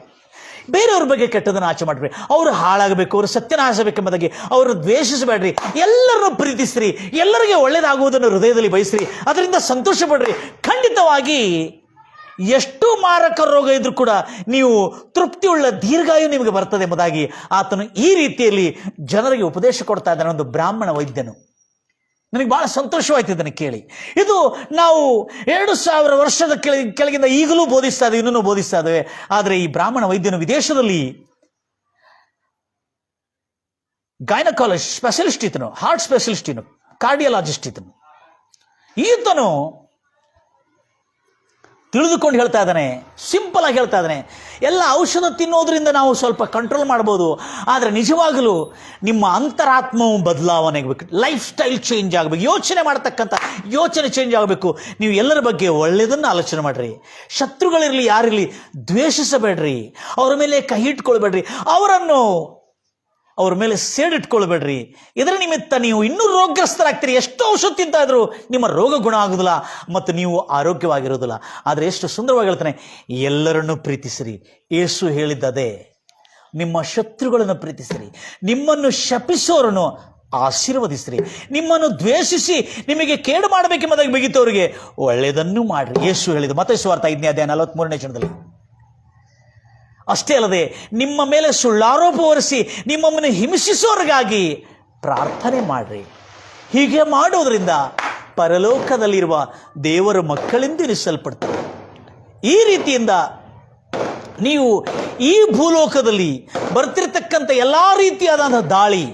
ಬೇರೆಯವ್ರ ಬಗ್ಗೆ ಕೆಟ್ಟದನ್ನು ಆಚೆ ಮಾಡಬೇಡಿ, ಅವರು ಹಾಳಾಗಬೇಕು, ಅವರು ಸತ್ಯನಾಶಬೇಕೆಂಬುದಾಗಿ ಅವರು ದ್ವೇಷಿಸಬೇಡ್ರಿ, ಎಲ್ಲರನ್ನು ಪ್ರೀತಿಸ್ರಿ, ಎಲ್ಲರಿಗೆ ಒಳ್ಳೆಯದಾಗುವುದನ್ನು ಹೃದಯದಲ್ಲಿ ಬಯಸ್ರಿ, ಅದರಿಂದ ಸಂತೋಷ ಪಡ್ರಿ. ಖಂಡಿತವಾಗಿ ಎಷ್ಟು ಮಾರಕ ರೋಗ ಇದ್ರೂ ಕೂಡ ನೀವು ತೃಪ್ತಿಯುಳ್ಳ ದೀರ್ಘಾಯು ನಿಮಗೆ ಬರ್ತದೆ ಎಂಬುದಾಗಿ ಆತನು ಈ ರೀತಿಯಲ್ಲಿ ಜನರಿಗೆ ಉಪದೇಶ ಕೊಡ್ತಾ ಇದ್ದಾನೆ. ಒಂದು ಬ್ರಾಹ್ಮಣ ವೈದ್ಯನು. ನನಗೆ ಬಹಳ ಸಂತೋಷವಾಯ್ತು ಇದನ್ನು ಕೇಳಿ. ಇದು ನಾವು 2000 ವರ್ಷದ ಕೆಳಗಿಂದ ಈಗಲೂ ಬೋಧಿಸ್ತಾ ಇದ್ದೇವೆ, ಇನ್ನೂ ಬೋಧಿಸ್ತಾ ಇದ್ದೇವೆ. ಆದರೆ ಈ ಬ್ರಾಹ್ಮಣ ವೈದ್ಯನು ವಿದೇಶದಲ್ಲಿ ಗೈನಕಾಲಜಿಸ್ಟ್ ಸ್ಪೆಷಲಿಸ್ಟ್ ಇದ್ದನು, ಹಾರ್ಟ್ ಸ್ಪೆಷಲಿಸ್ಟ್ ಇದ್ದನು, ಕಾರ್ಡಿಯಾಲಜಿಸ್ಟ್ ಇದ್ದನು. ಈತನು ತಿಳಿದುಕೊಂಡು ಹೇಳ್ತಾ ಇದ್ದಾನೆ, ಸಿಂಪಲ್ ಆಗಿ ಹೇಳ್ತಾ ಇದ್ದಾನೆ, ಎಲ್ಲ ಔಷಧ ತಿನ್ನೋದ್ರಿಂದ ನಾವು ಸ್ವಲ್ಪ ಕಂಟ್ರೋಲ್ ಮಾಡ್ಬೋದು, ಆದರೆ ನಿಜವಾಗಲೂ ನಿಮ್ಮ ಅಂತರಾತ್ಮವು ಬದಲಾವಣೆ ಆಗಬೇಕು, ಲೈಫ್ ಸ್ಟೈಲ್ ಚೇಂಜ್ ಆಗಬೇಕು, ಯೋಚನೆ ಮಾಡತಕ್ಕಂಥ ಯೋಚನೆ ಚೇಂಜ್ ಆಗಬೇಕು. ನೀವು ಎಲ್ಲರ ಬಗ್ಗೆ ಒಳ್ಳೆಯದನ್ನು ಆಲೋಚನೆ ಮಾಡಿರಿ. ಶತ್ರುಗಳಿರಲಿ ಯಾರಿರಲಿ ದ್ವೇಷಿಸಬೇಡ್ರಿ, ಅವರ ಮೇಲೆ ಕೈ ಇಟ್ಕೊಳ್ಬೇಡ್ರಿ, ಅವ್ರ ಮೇಲೆ ಸೇಡಿಟ್ಕೊಳ್ಬೇಡ್ರಿ. ಇದರ ನಿಮಿತ್ತ ನೀವು ಇನ್ನೂ ರೋಗಗ್ರಸ್ತರಾಗ್ತೀರಿ. ಎಷ್ಟು ಔಷಧ ತಿಂತಾ ಇದ್ರು ನಿಮ್ಮ ರೋಗ ಗುಣ ಆಗುದಿಲ್ಲ ಮತ್ತು ನೀವು ಆರೋಗ್ಯವಾಗಿರೋದಿಲ್ಲ. ಆದರೆ ಎಷ್ಟು ಸುಂದರವಾಗಿ ಹೇಳ್ತಾನೆ, ಎಲ್ಲರನ್ನೂ ಪ್ರೀತಿಸಿರಿ. ಯೇಸು ಹೇಳಿದ್ದದೇ, ನಿಮ್ಮ ಶತ್ರುಗಳನ್ನು ಪ್ರೀತಿಸಿರಿ, ನಿಮ್ಮನ್ನು ಶಪಿಸೋರನ್ನು ಆಶೀರ್ವದಿಸಿರಿ, ನಿಮ್ಮನ್ನು ದ್ವೇಷಿಸಿ ನಿಮಗೆ ಕೇಡು ಮಾಡಬೇಕೆಂಬುದಾಗಿ ಬಿಗಿತವರಿಗೆ ಒಳ್ಳೆಯದನ್ನು ಮಾಡ್ರಿ. ಯೇಸು ಹೇಳಿದ್ದು ಮತ್ತಾಯ ಸುವಾರ್ತೆ 5ನೇ ಅಧ್ಯಾಯ 43ನೇ ವಚನದಲ್ಲಿ. ಅಷ್ಟೇ ಅಲ್ಲದೆ ನಿಮ್ಮ ಮೇಲೆ ಸುಳ್ಳಾರೋಪ ಹೊರಿಸಿ ನಿಮ್ಮನ್ನು ಹಿಂಸಿಸೋರಿಗಾಗಿ ಪ್ರಾರ್ಥನೆ ಮಾಡ್ರಿ. ಹೀಗೆ ಮಾಡೋದ್ರಿಂದ ಪರಲೋಕದಲ್ಲಿರುವ ದೇವರ ಮಕ್ಕಳೆಂದು ಎನಿಸಲ್ಪಡ್ತಾರೆ. ಈ ರೀತಿಯಿಂದ ನೀವು ಈ ಭೂಲೋಕದಲ್ಲಿ ಬರ್ತಿರ್ತಕ್ಕಂಥ ಎಲ್ಲಾ ರೀತಿಯಾದ ದಾಳಿ,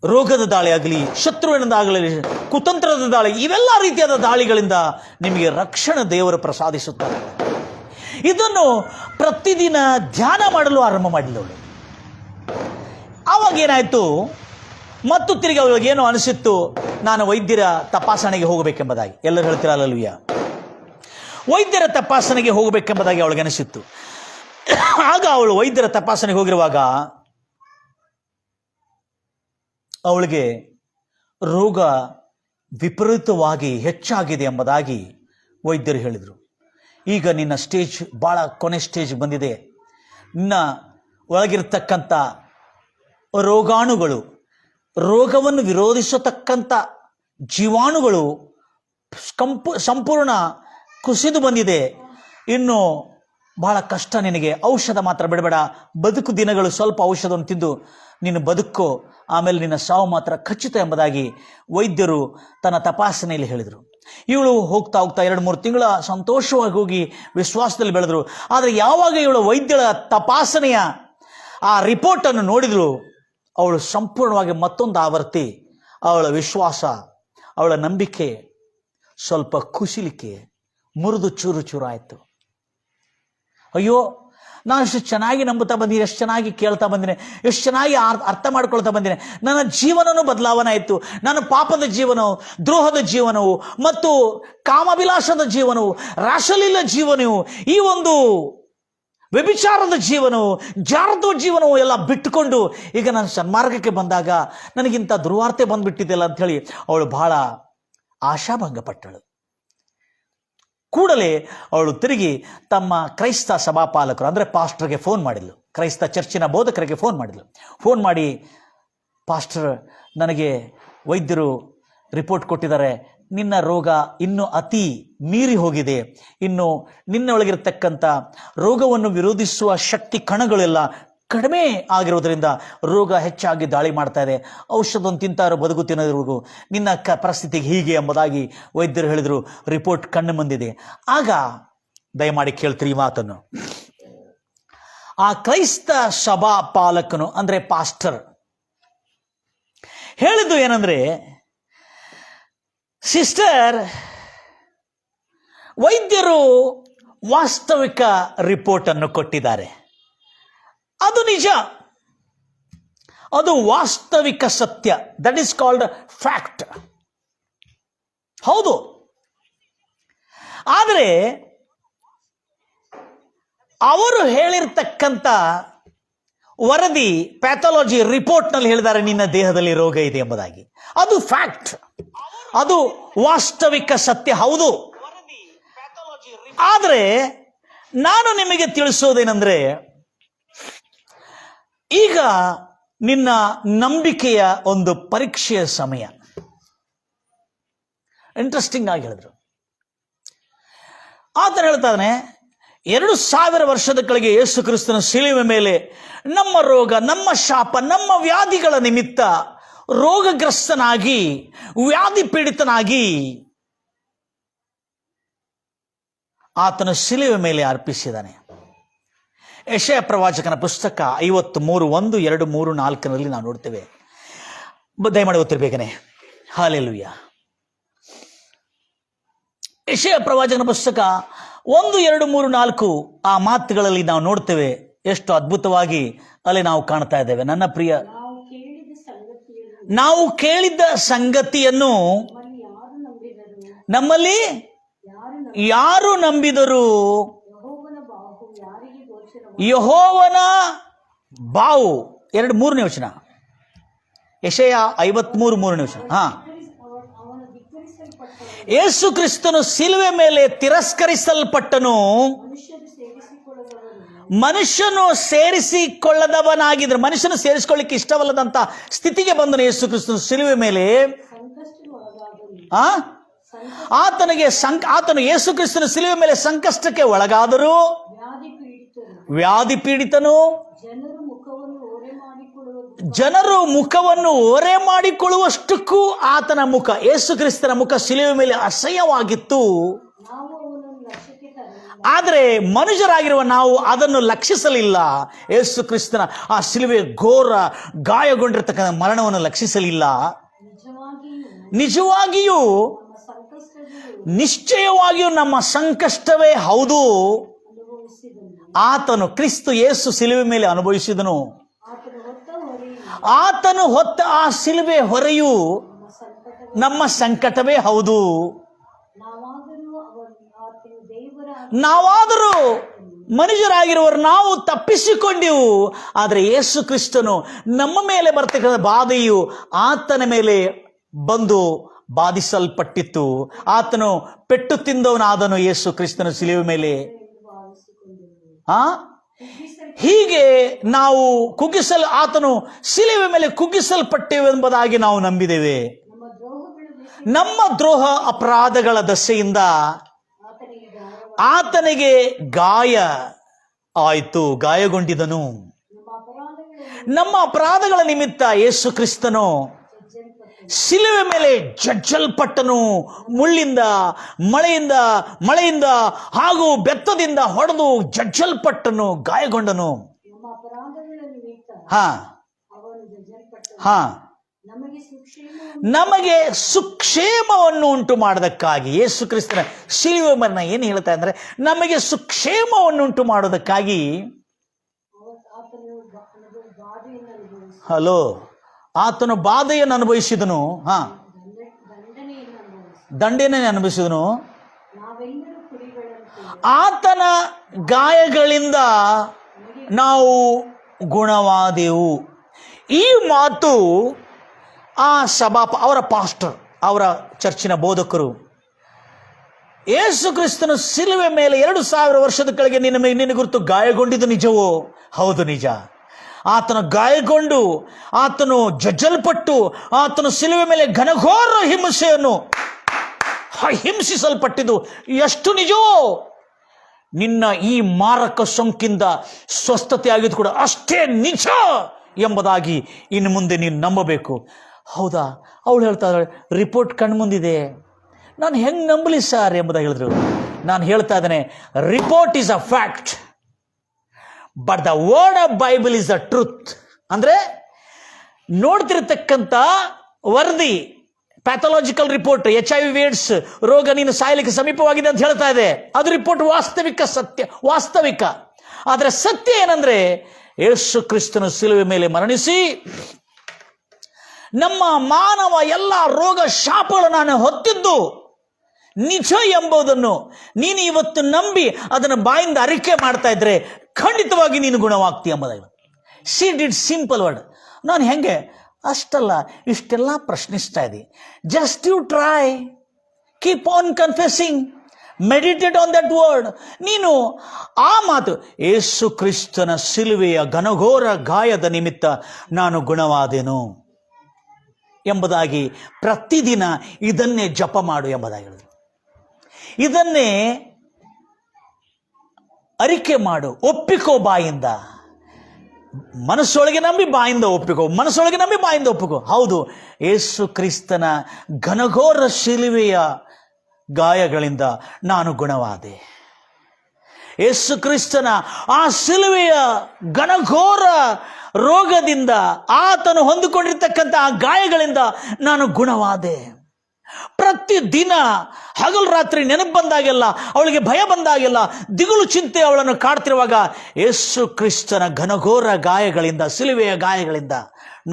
ರೋಗದ ದಾಳಿ ಆಗಲಿ, ಶತ್ರುವಿನಿಂದಾಗಲಿ, ಕುತಂತ್ರದ ದಾಳಿ, ಇವೆಲ್ಲ ರೀತಿಯಾದ ದಾಳಿಗಳಿಂದ ನಿಮಗೆ ರಕ್ಷಣೆ ದೇವರು ಪ್ರಸಾದಿಸುತ್ತಾರೆ. ಇದನ್ನು ಪ್ರತಿದಿನ ಧ್ಯಾನ ಮಾಡಲು ಆರಂಭ ಮಾಡಿದವಳು. ಆವಾಗ ಏನಾಯಿತು, ಮತ್ತು ತಿರುಗಿ ಅವಳಿಗೆ ಏನೋ ಅನಿಸಿತ್ತು, ನಾನು ವೈದ್ಯರ ತಪಾಸಣೆಗೆ ಹೋಗಬೇಕೆಂಬುದಾಗಿ. ಎಲ್ಲರೂ ಹೇಳ್ತೀರ ಅಲ್ಲಲ್ವಿಯ, ವೈದ್ಯರ ತಪಾಸಣೆಗೆ ಹೋಗಬೇಕೆಂಬುದಾಗಿ ಅವಳಿಗೆ ಅನಿಸಿತ್ತು. ಆಗ ಅವಳು ವೈದ್ಯರ ತಪಾಸಣೆಗೆ ಹೋಗಿರುವಾಗ ಅವಳಿಗೆ ರೋಗ ವಿಪರೀತವಾಗಿ ಹೆಚ್ಚಾಗಿದೆ ಎಂಬುದಾಗಿ ವೈದ್ಯರು ಹೇಳಿದರು. ಈಗ ನಿನ್ನ ಸ್ಟೇಜ್ ಭಾಳ ಕೊನೆ ಸ್ಟೇಜ್ ಬಂದಿದೆ, ನಿನ್ನ ಒಳಗಿರ್ತಕ್ಕಂಥ ರೋಗಾಣುಗಳು, ರೋಗವನ್ನು ವಿರೋಧಿಸತಕ್ಕಂಥ ಜೀವಾಣುಗಳು ಸಂಪೂರ್ಣ ಕುಸಿದು ಬಂದಿದೆ, ಇನ್ನು ಬಹಳ ಕಷ್ಟ ನಿನಗೆ, ಔಷಧ ಮಾತ್ರ ಬಿಡಬೇಡ, ಬದುಕು ದಿನಗಳು ಸ್ವಲ್ಪ ಔಷಧವನ್ನು ತಿಂದು ನೀನು ಬದುಕೋ, ಆಮೇಲೆ ನಿನ್ನ ಸಾವು ಮಾತ್ರ ಖಚಿತ ಎಂಬುದಾಗಿ ವೈದ್ಯರು ತನ್ನ ತಪಾಸಣೆಯಲ್ಲಿ ಹೇಳಿದರು. ಇವಳು ಹೋಗ್ತಾ ಹೋಗ್ತಾ 2-3 ತಿಂಗಳ ಸಂತೋಷವಾಗಿ ಹೋಗಿ ವಿಶ್ವಾಸದಲ್ಲಿ ಬೆಳೆದ್ರು. ಆದರೆ ಯಾವಾಗ ಇವಳು ವೈದ್ಯರ ತಪಾಸಣೆಯ ಆ ರಿಪೋರ್ಟನ್ನು ನೋಡಿದಳು, ಅವಳು ಸಂಪೂರ್ಣವಾಗಿ ಮತ್ತೊಂದು ಆವರ್ತಿ ಅವಳ ವಿಶ್ವಾಸ, ಅವಳ ನಂಬಿಕೆ ಸ್ವಲ್ಪ ಕುಸಿಲಿಕ್ಕೆ ಮುರಿದು ಚೂರು ಚೂರು ಆಯಿತು. ಅಯ್ಯೋ, ನಾನು ಎಷ್ಟು ಚೆನ್ನಾಗಿ ನಂಬುತ್ತಾ ಬಂದಿನಿ, ಎಷ್ಟು ಚೆನ್ನಾಗಿ ಕೇಳ್ತಾ ಬಂದಿನಿ, ಎಷ್ಟು ಚೆನ್ನಾಗಿ ಅರ್ಥ ಮಾಡ್ಕೊಳ್ತಾ ಬಂದಿನಿ, ನನ್ನ ಜೀವನನೂ ಬದಲಾವಣೆ ಆಯಿತು. ನನ್ನ ಪಾಪದ ಜೀವನವು, ದ್ರೋಹದ ಜೀವನವು ಮತ್ತು ಕಾಮವಿಲಾಸದ ಜೀವನವು, ರಾಶಲಿಲ್ಲ ಜೀವನವು, ಈ ಒಂದು ವ್ಯಭಿಚಾರದ ಜೀವನವು, ಜಾರದ ಜೀವನವು ಎಲ್ಲ ಬಿಟ್ಟುಕೊಂಡು ಈಗ ನಾನು ಸನ್ಮಾರ್ಗಕ್ಕೆ ಬಂದಾಗ ನನಗಿಂತ ದುರ್ವಾರ್ತೆ ಬಂದ್ಬಿಟ್ಟಿದೆಯಲ್ಲ ಅಂಥೇಳಿ ಅವಳು ಬಹಳ ಆಶಾಭಂಗಪಟ್ಟಳು. ಕೂಡಲೇ ಅವಳು ತಿರುಗಿ ತಮ್ಮ ಕ್ರೈಸ್ತ ಸಭಾಪಾಲಕರು ಅಂದರೆ ಪಾಸ್ಟರ್ಗೆ ಫೋನ್ ಮಾಡಿದ್ಲು, ಕ್ರೈಸ್ತ ಚರ್ಚಿನ ಬೋಧಕರಿಗೆ ಫೋನ್ ಮಾಡಿದ್ಲು. ಫೋನ್ ಮಾಡಿ, ಪಾಸ್ಟರ್, ನನಗೆ ವೈದ್ಯರು ರಿಪೋರ್ಟ್ ಕೊಟ್ಟಿದ್ದಾರೆ, ನಿನ್ನ ರೋಗ ಇನ್ನೂ ಅತಿ ಮೀರಿ ಹೋಗಿದೆ, ಇನ್ನು ನಿನ್ನೊಳಗಿರತಕ್ಕಂಥ ರೋಗವನ್ನು ವಿರೋಧಿಸುವ ಶಕ್ತಿ ಕಣಗಳೆಲ್ಲ ಕಡಿಮೆ ಆಗಿರೋದ್ರಿಂದ ರೋಗ ಹೆಚ್ಚಾಗಿ ದಾಳಿ ಮಾಡ್ತಾ ಇದೆ, ಔಷಧವನ್ನು ತಿಂತಾರೋ ಬದುಕು ತಿನ್ನೋದ್ರಿಗೂ ನಿನ್ನ ಪರಿಸ್ಥಿತಿಗೆ ಹೀಗೆ ಎಂಬುದಾಗಿ ವೈದ್ಯರು ಹೇಳಿದರು. ರಿಪೋರ್ಟ್ ಕಣ್ಣು ಬಂದಿದೆ. ಆಗ ದಯಮಾಡಿ ಕೇಳ್ತೀರಿ ಈ ಮಾತನ್ನು. ಆ ಕ್ರೈಸ್ತ ಸಭಾ ಪಾಲಕನು ಅಂದರೆ ಪಾಸ್ಟರ್ ಹೇಳಿದ್ದು ಏನಂದ್ರೆ, ಸಿಸ್ಟರ್, ವೈದ್ಯರು ವಾಸ್ತವಿಕ ರಿಪೋರ್ಟ್ ಅನ್ನು ಕೊಟ್ಟಿದ್ದಾರೆ, ಅದು ನಿಜ, ಅದು ವಾಸ್ತವಿಕ ಸತ್ಯ, ದಟ್ ಈಸ್ ಕಾಲ್ಡ್ ಫ್ಯಾಕ್ಟ್. ಹೌದು. ಆದರೆ ಅವರು ಹೇಳಿರ್ತಕ್ಕಂಥ ವರದಿ, ಪ್ಯಾಥಾಲಜಿ ರಿಪೋರ್ಟ್ನಲ್ಲಿ ಹೇಳಿದ್ದಾರೆ ನಿನ್ನ ದೇಹದಲ್ಲಿ ರೋಗ ಇದೆ ಎಂಬುದಾಗಿ. ಅದು ಫ್ಯಾಕ್ಟ್, ಅದು ವಾಸ್ತವಿಕ ಸತ್ಯ. ಹೌದು. ಆದರೆ ನಾನು ನಿಮಗೆ ತಿಳಿಸೋದೇನೆಂದ್ರೆ, ಈಗ ನಿನ್ನ ನಂಬಿಕೆಯ ಒಂದು ಪರೀಕ್ಷೆಯ ಸಮಯ. ಇಂಟ್ರೆಸ್ಟಿಂಗ್ ಆಗಿ ಹೇಳಿದ್ರು. ಆತನು ಹೇಳ್ತಾನೆ, 2000 ವರ್ಷದ ಕೆಳಗೆ ಯೇಸು ಕ್ರಿಸ್ತನ ಶಿಲುಬೆ ಮೇಲೆ ನಮ್ಮ ರೋಗ, ನಮ್ಮ ಶಾಪ, ನಮ್ಮ ವ್ಯಾಧಿಗಳ ನಿಮಿತ್ತ ರೋಗಗ್ರಸ್ತನಾಗಿ, ವ್ಯಾಧಿ ಪೀಡಿತನಾಗಿ ಆತನ ಶಿಲುಬೆ ಮೇಲೆ ಅರ್ಪಿಸಿದ್ದಾನೆ. ಯೆಶಾಯ ಪ್ರವಾಚಕನ ಪುಸ್ತಕ 53, 1, 2, 3, 4 ನಾವು ನೋಡ್ತೇವೆ. ದಯಮಾಡಿ ಓದ್ತಿರ್ಬೇಕನೆ. ಹಾಲೆಲೂಯ. ಯೆಶಾಯ ಪ್ರವಾಚಕನ ಪುಸ್ತಕ 1, 2, 3, 4 ಆ ಮಾತುಗಳಲ್ಲಿ ನಾವು ನೋಡ್ತೇವೆ. ಎಷ್ಟು ಅದ್ಭುತವಾಗಿ ಅಲ್ಲಿ ನಾವು ಕಾಣ್ತಾ ಇದ್ದೇವೆ. ನನ್ನ ಪ್ರಿಯ, ನಾವು ಕೇಳಿದ್ದ ಸಂಗತಿಯನ್ನು ನಮ್ಮಲ್ಲಿ ಯಾರು ನಂಬಿದರು? ಯೆಹೋವನ ಬಾವು. 2-3ನೇ ವಚನ, ಯೆಶಾಯ 53:3ನೇ ವಚನ. ಯೇಸು ಕ್ರಿಸ್ತನು ಶಿಲುಬೆ ಮೇಲೆ ತಿರಸ್ಕರಿಸಲ್ಪಟ್ಟನು, ಮನುಷ್ಯನು ಸೇರಿಸಿಕೊಳ್ಳದವನಾಗಿದ್ರೆ, ಮನುಷ್ಯನು ಸೇರಿಸಿಕೊಳ್ಳಿಕ್ಕೆ ಇಷ್ಟವಲ್ಲದಂತ ಸ್ಥಿತಿಗೆ ಬಂದನು ಯೇಸು ಕ್ರಿಸ್ತನು ಶಿಲುಬೆ ಮೇಲೆ. ಆತನು ಯೇಸು ಕ್ರಿಸ್ತನ ಶಿಲುಬೆ ಮೇಲೆ ಸಂಕಷ್ಟಕ್ಕೆ ಒಳಗಾದರೂ, ವ್ಯಾಧಿ ಪೀಡಿತನು, ಜನರು ಮುಖವನ್ನು ಓರೆ ಮಾಡಿಕೊಳ್ಳುವಷ್ಟಕ್ಕೂ ಆತನ ಮುಖ, ಯೇಸು ಕ್ರಿಸ್ತನ ಮುಖ ಶಿಲುಬೆ ಮೇಲೆ ಅಸಹ್ಯವಾಗಿತ್ತು. ಆದರೆ ಮನುಷ್ಯರಾಗಿರುವ ನಾವು ಅದನ್ನು ಲಕ್ಷಿಸಲಿಲ್ಲ. ಯೇಸು ಕ್ರಿಸ್ತನ ಆ ಶಿಲುಬೆ ಘೋರ ಗಾಯಗೊಂಡಿರ್ತಕ್ಕಂಥ ಮರಣವನ್ನು ಲಕ್ಷಿಸಲಿಲ್ಲ. ನಿಜವಾಗಿಯೂ ನಿಶ್ಚಯವಾಗಿಯೂ ನಮ್ಮ ಸಂಕಷ್ಟವೇ ಹೌದು. ಆತನು, ಕ್ರಿಸ್ತ ಯೇಸು ಶಿಲುಬೆ ಮೇಲೆ ಅನುಭವಿಸಿದನು. ಆತನು ಹೊತ್ತ ಆ ಶಿಲುಬೆ ಹೊರೆಯು ನಮ್ಮ ಸಂಕಟವೇ ಹೌದು. ನಾವಾದರೂ ಮನುಷ್ಯರಾಗಿರುವರು ನಾವು ತಪ್ಪಿಸಿಕೊಂಡೆವು. ಆದರೆ ಯೇಸು ಕ್ರಿಸ್ತನು ನಮ್ಮ ಮೇಲೆ ಬರ್ತಕ್ಕಂಥ ಬಾಧೆಯು ಆತನ ಮೇಲೆ ಬಂದು ಬಾಧಿಸಲ್ಪಟ್ಟಿತ್ತು. ಆತನು ಪೆಟ್ಟು ತಿಂದವನಾದನು ಯೇಸು ಕ್ರಿಸ್ತನ ಶಿಲುಬೆ ಮೇಲೆ. ಹೀಗೆ ನಾವು ಆತನು ಶಿಲುಬೆ ಮೇಲೆ ಕುಗ್ಗಿಸಲ್ಪಟ್ಟೆವು ಎಂಬುದಾಗಿ ನಾವು ನಂಬಿದ್ದೇವೆ. ನಮ್ಮ ದ್ರೋಹ ಅಪರಾಧಗಳ ದಶೆಯಿಂದ ಆತನಿಗೆ ಗಾಯ ಆಯಿತು, ಗಾಯಗೊಂಡಿದನು. ನಮ್ಮ ಅಪರಾಧಗಳ ನಿಮಿತ್ತ ಯೇಸು ಕ್ರಿಸ್ತನು ಶಿಲುವೆ ಮೇಲೆ ಜಜ್ಜಲ್ಪಟ್ಟನು, ಮುಳ್ಳಿಂದ, ಮಳೆಯಿಂದ ಹಾಗೂ ಬೆತ್ತದಿಂದ ಹೊಡೆದು ಜಜ್ಜಲ್ಪಟ್ಟನು, ಗಾಯಗೊಂಡನು. ಹಾ ಹಾ ನಮಗೆ ಸುಕ್ಷೇಮವನ್ನು ಉಂಟು ಮಾಡೋದಕ್ಕಾಗಿ ಯೇಸು ಕ್ರಿಸ್ತನ ಶಿಲುವೆ ಮರಣ ಏನು ಹೇಳ್ತಾ ಅಂದ್ರೆ, ನಮಗೆ ಸುಕ್ಷೇಮವನ್ನು ಉಂಟು ಮಾಡೋದಕ್ಕಾಗಿ. ಹಲೋ, ಆತನು ಬಾಧೆಯನ್ನು ಅನುಭವಿಸಿದನು. ಹಾ, ದಂಡನೆಯನ್ನು ಅನುಭವಿಸಿದನು. ಆತನ ಗಾಯಗಳಿಂದ ನಾವು ಗುಣವಾದೆವು. ಈ ಮಾತು ಆ ಅವರ ಪಾಸ್ಟರ್, ಅವರ ಚರ್ಚಿನ ಬೋಧಕರು, ಯೇಸು ಕ್ರಿಸ್ತನ ಶಿಲುವೆ ಮೇಲೆ 2000 ವರ್ಷದ ಕೆಳಗೆ ನಿನ್ನ ಗುರುತು ಗಾಯಗೊಂಡಿದ್ದು ನಿಜವೋ? ಹೌದು, ನಿಜ. ಆತನು ಗಾಯಗೊಂಡು, ಆತನು ಜಜ್ಜಲ್ಪಟ್ಟು, ಆತನು ಶಿಲುವೆ ಮೇಲೆ ಘನಘೋರ ಹಿಂಸಿಸಲ್ಪಟ್ಟಿದ್ದು ಎಷ್ಟು ನಿಜವೋ, ನಿನ್ನ ಈ ಮಾರಕ ಸೋಂಕಿಂದ ಸ್ವಸ್ಥತೆ ಆಗಿದ್ದು ಕೂಡ ಅಷ್ಟೇ ನಿಜ ಎಂಬುದಾಗಿ ಇನ್ನು ಮುಂದೆ ನೀನು ನಂಬಬೇಕು. ಹೌದಾ? ಅವಳು ಹೇಳ್ತಾ ಇದ್ದಾಳೆ, ರಿಪೋರ್ಟ್ ಕಣ್ಮುಂದಿದೆ, ನಾನು ಹೆಂಗೆ ನಂಬಲಿ ಸರ್ ಎಂಬುದಾಗಿ ಹೇಳಿದ್ರು. ನಾನು ಹೇಳ್ತಾ ಇದ್ದೇನೆ, report is a fact, but the word of Bible is the truth. ಅಂದ್ರೆ ನೋಡ್ತಿರ್ತಕ್ಕಂಥ ವರದಿ, ಪ್ಯಾಥಾಲಜಿಕಲ್ ರಿಪೋರ್ಟ್, HIV ಏಡ್ಸ್ ರೋಗ ನೀನು ಸಾಯಲಿಕ್ಕೆ ಸಮೀಪವಾಗಿದೆ ಅಂತ ಹೇಳ್ತಾ ಇದೆ, ಅದು ರಿಪೋರ್ಟ್ ವಾಸ್ತವಿಕ. ಆದರೆ ಸತ್ಯ ಏನಂದ್ರೆ, ಯೇಸು ಕ್ರಿಸ್ತನ ಶಿಲುವೆ ಮೇಲೆ ಮರಣಿಸಿ ನಮ್ಮ ಮಾನವ ಎಲ್ಲ ರೋಗ ಶಾಪಗಳು ನಾನು ಹೊತ್ತಿದ್ದು ನಿಜ ಎಂಬುದನ್ನು ನೀನು ಇವತ್ತು ನಂಬಿ ಅದನ್ನು ಬಾಯಿಂದ ಅರಿಕೆ ಮಾಡ್ತಾ ಇದ್ರೆ ಖಂಡಿತವಾಗಿ ನೀನು ಗುಣವಾಗ್ತಿ ಎಂಬುದಾಗಿ. She did simple word. ನಾನು ಹೆಂಗೆ ಅಷ್ಟಲ್ಲ, ಇಷ್ಟೆಲ್ಲ ಪ್ರಶ್ನಿಸ್ತಾ ಇದ್ದಿ. Just you try, keep on confessing, meditate on that word. ನೀನು ಆ ಮಾತು, ಯೇಸು ಕ್ರಿಸ್ತನ ಶಿಲುವೆಯ ಘನಘೋರ ಗಾಯದ ನಿಮಿತ್ತ ನಾನು ಗುಣವಾದೆನು ಎಂಬುದಾಗಿ ಪ್ರತಿದಿನ ಇದನ್ನೇ ಜಪ ಮಾಡು ಎಂಬುದಾಗಿ ಹೇಳಿದ್ರು. ಇದನ್ನೇ ಅರಿಕೆ ಮಾಡು, ಒಪ್ಪಿಕೋ ಬಾಯಿಂದ. ಮನಸ್ಸೊಳಗೆ ನಂಬಿ ಬಾಯಿಂದ ಒಪ್ಪಿಕೋ, ಮನಸ್ಸೊಳಗೆ ನಂಬಿ ಬಾಯಿಂದ ಒಪ್ಪಿಕೋ. ಹೌದು, ಯೇಸು ಕ್ರಿಸ್ತನ ಘನಘೋರ ಶಿಲುವೆಯ ಗಾಯಗಳಿಂದ ನಾನು ಗುಣವಾದೆ. ಯೇಸು ಕ್ರಿಸ್ತನ ಆ ಶಿಲುವೆಯ ಘನಘೋರ ರೋಗದಿಂದ, ಆತನು ಹೊಂದಿಕೊಂಡಿರ್ತಕ್ಕಂಥ ಆ ಗಾಯಗಳಿಂದ ನಾನು ಗುಣವಾದೆ. ಪ್ರತಿದಿನ ಹಗಲು ರಾತ್ರಿ ನೆನಪು ಬಂದಾಗೆಲ್ಲ, ಅವಳಿಗೆ ಭಯ ಬಂದಾಗೆಲ್ಲ, ದಿಗುಲು ಚಿಂತೆ ಅವಳನ್ನು ಕಾಡ್ತಿರುವಾಗ, ಯೇಸು ಕ್ರಿಸ್ತನ ಘನಘೋರ ಗಾಯಗಳಿಂದ, ಶಿಲುವೆಯ ಗಾಯಗಳಿಂದ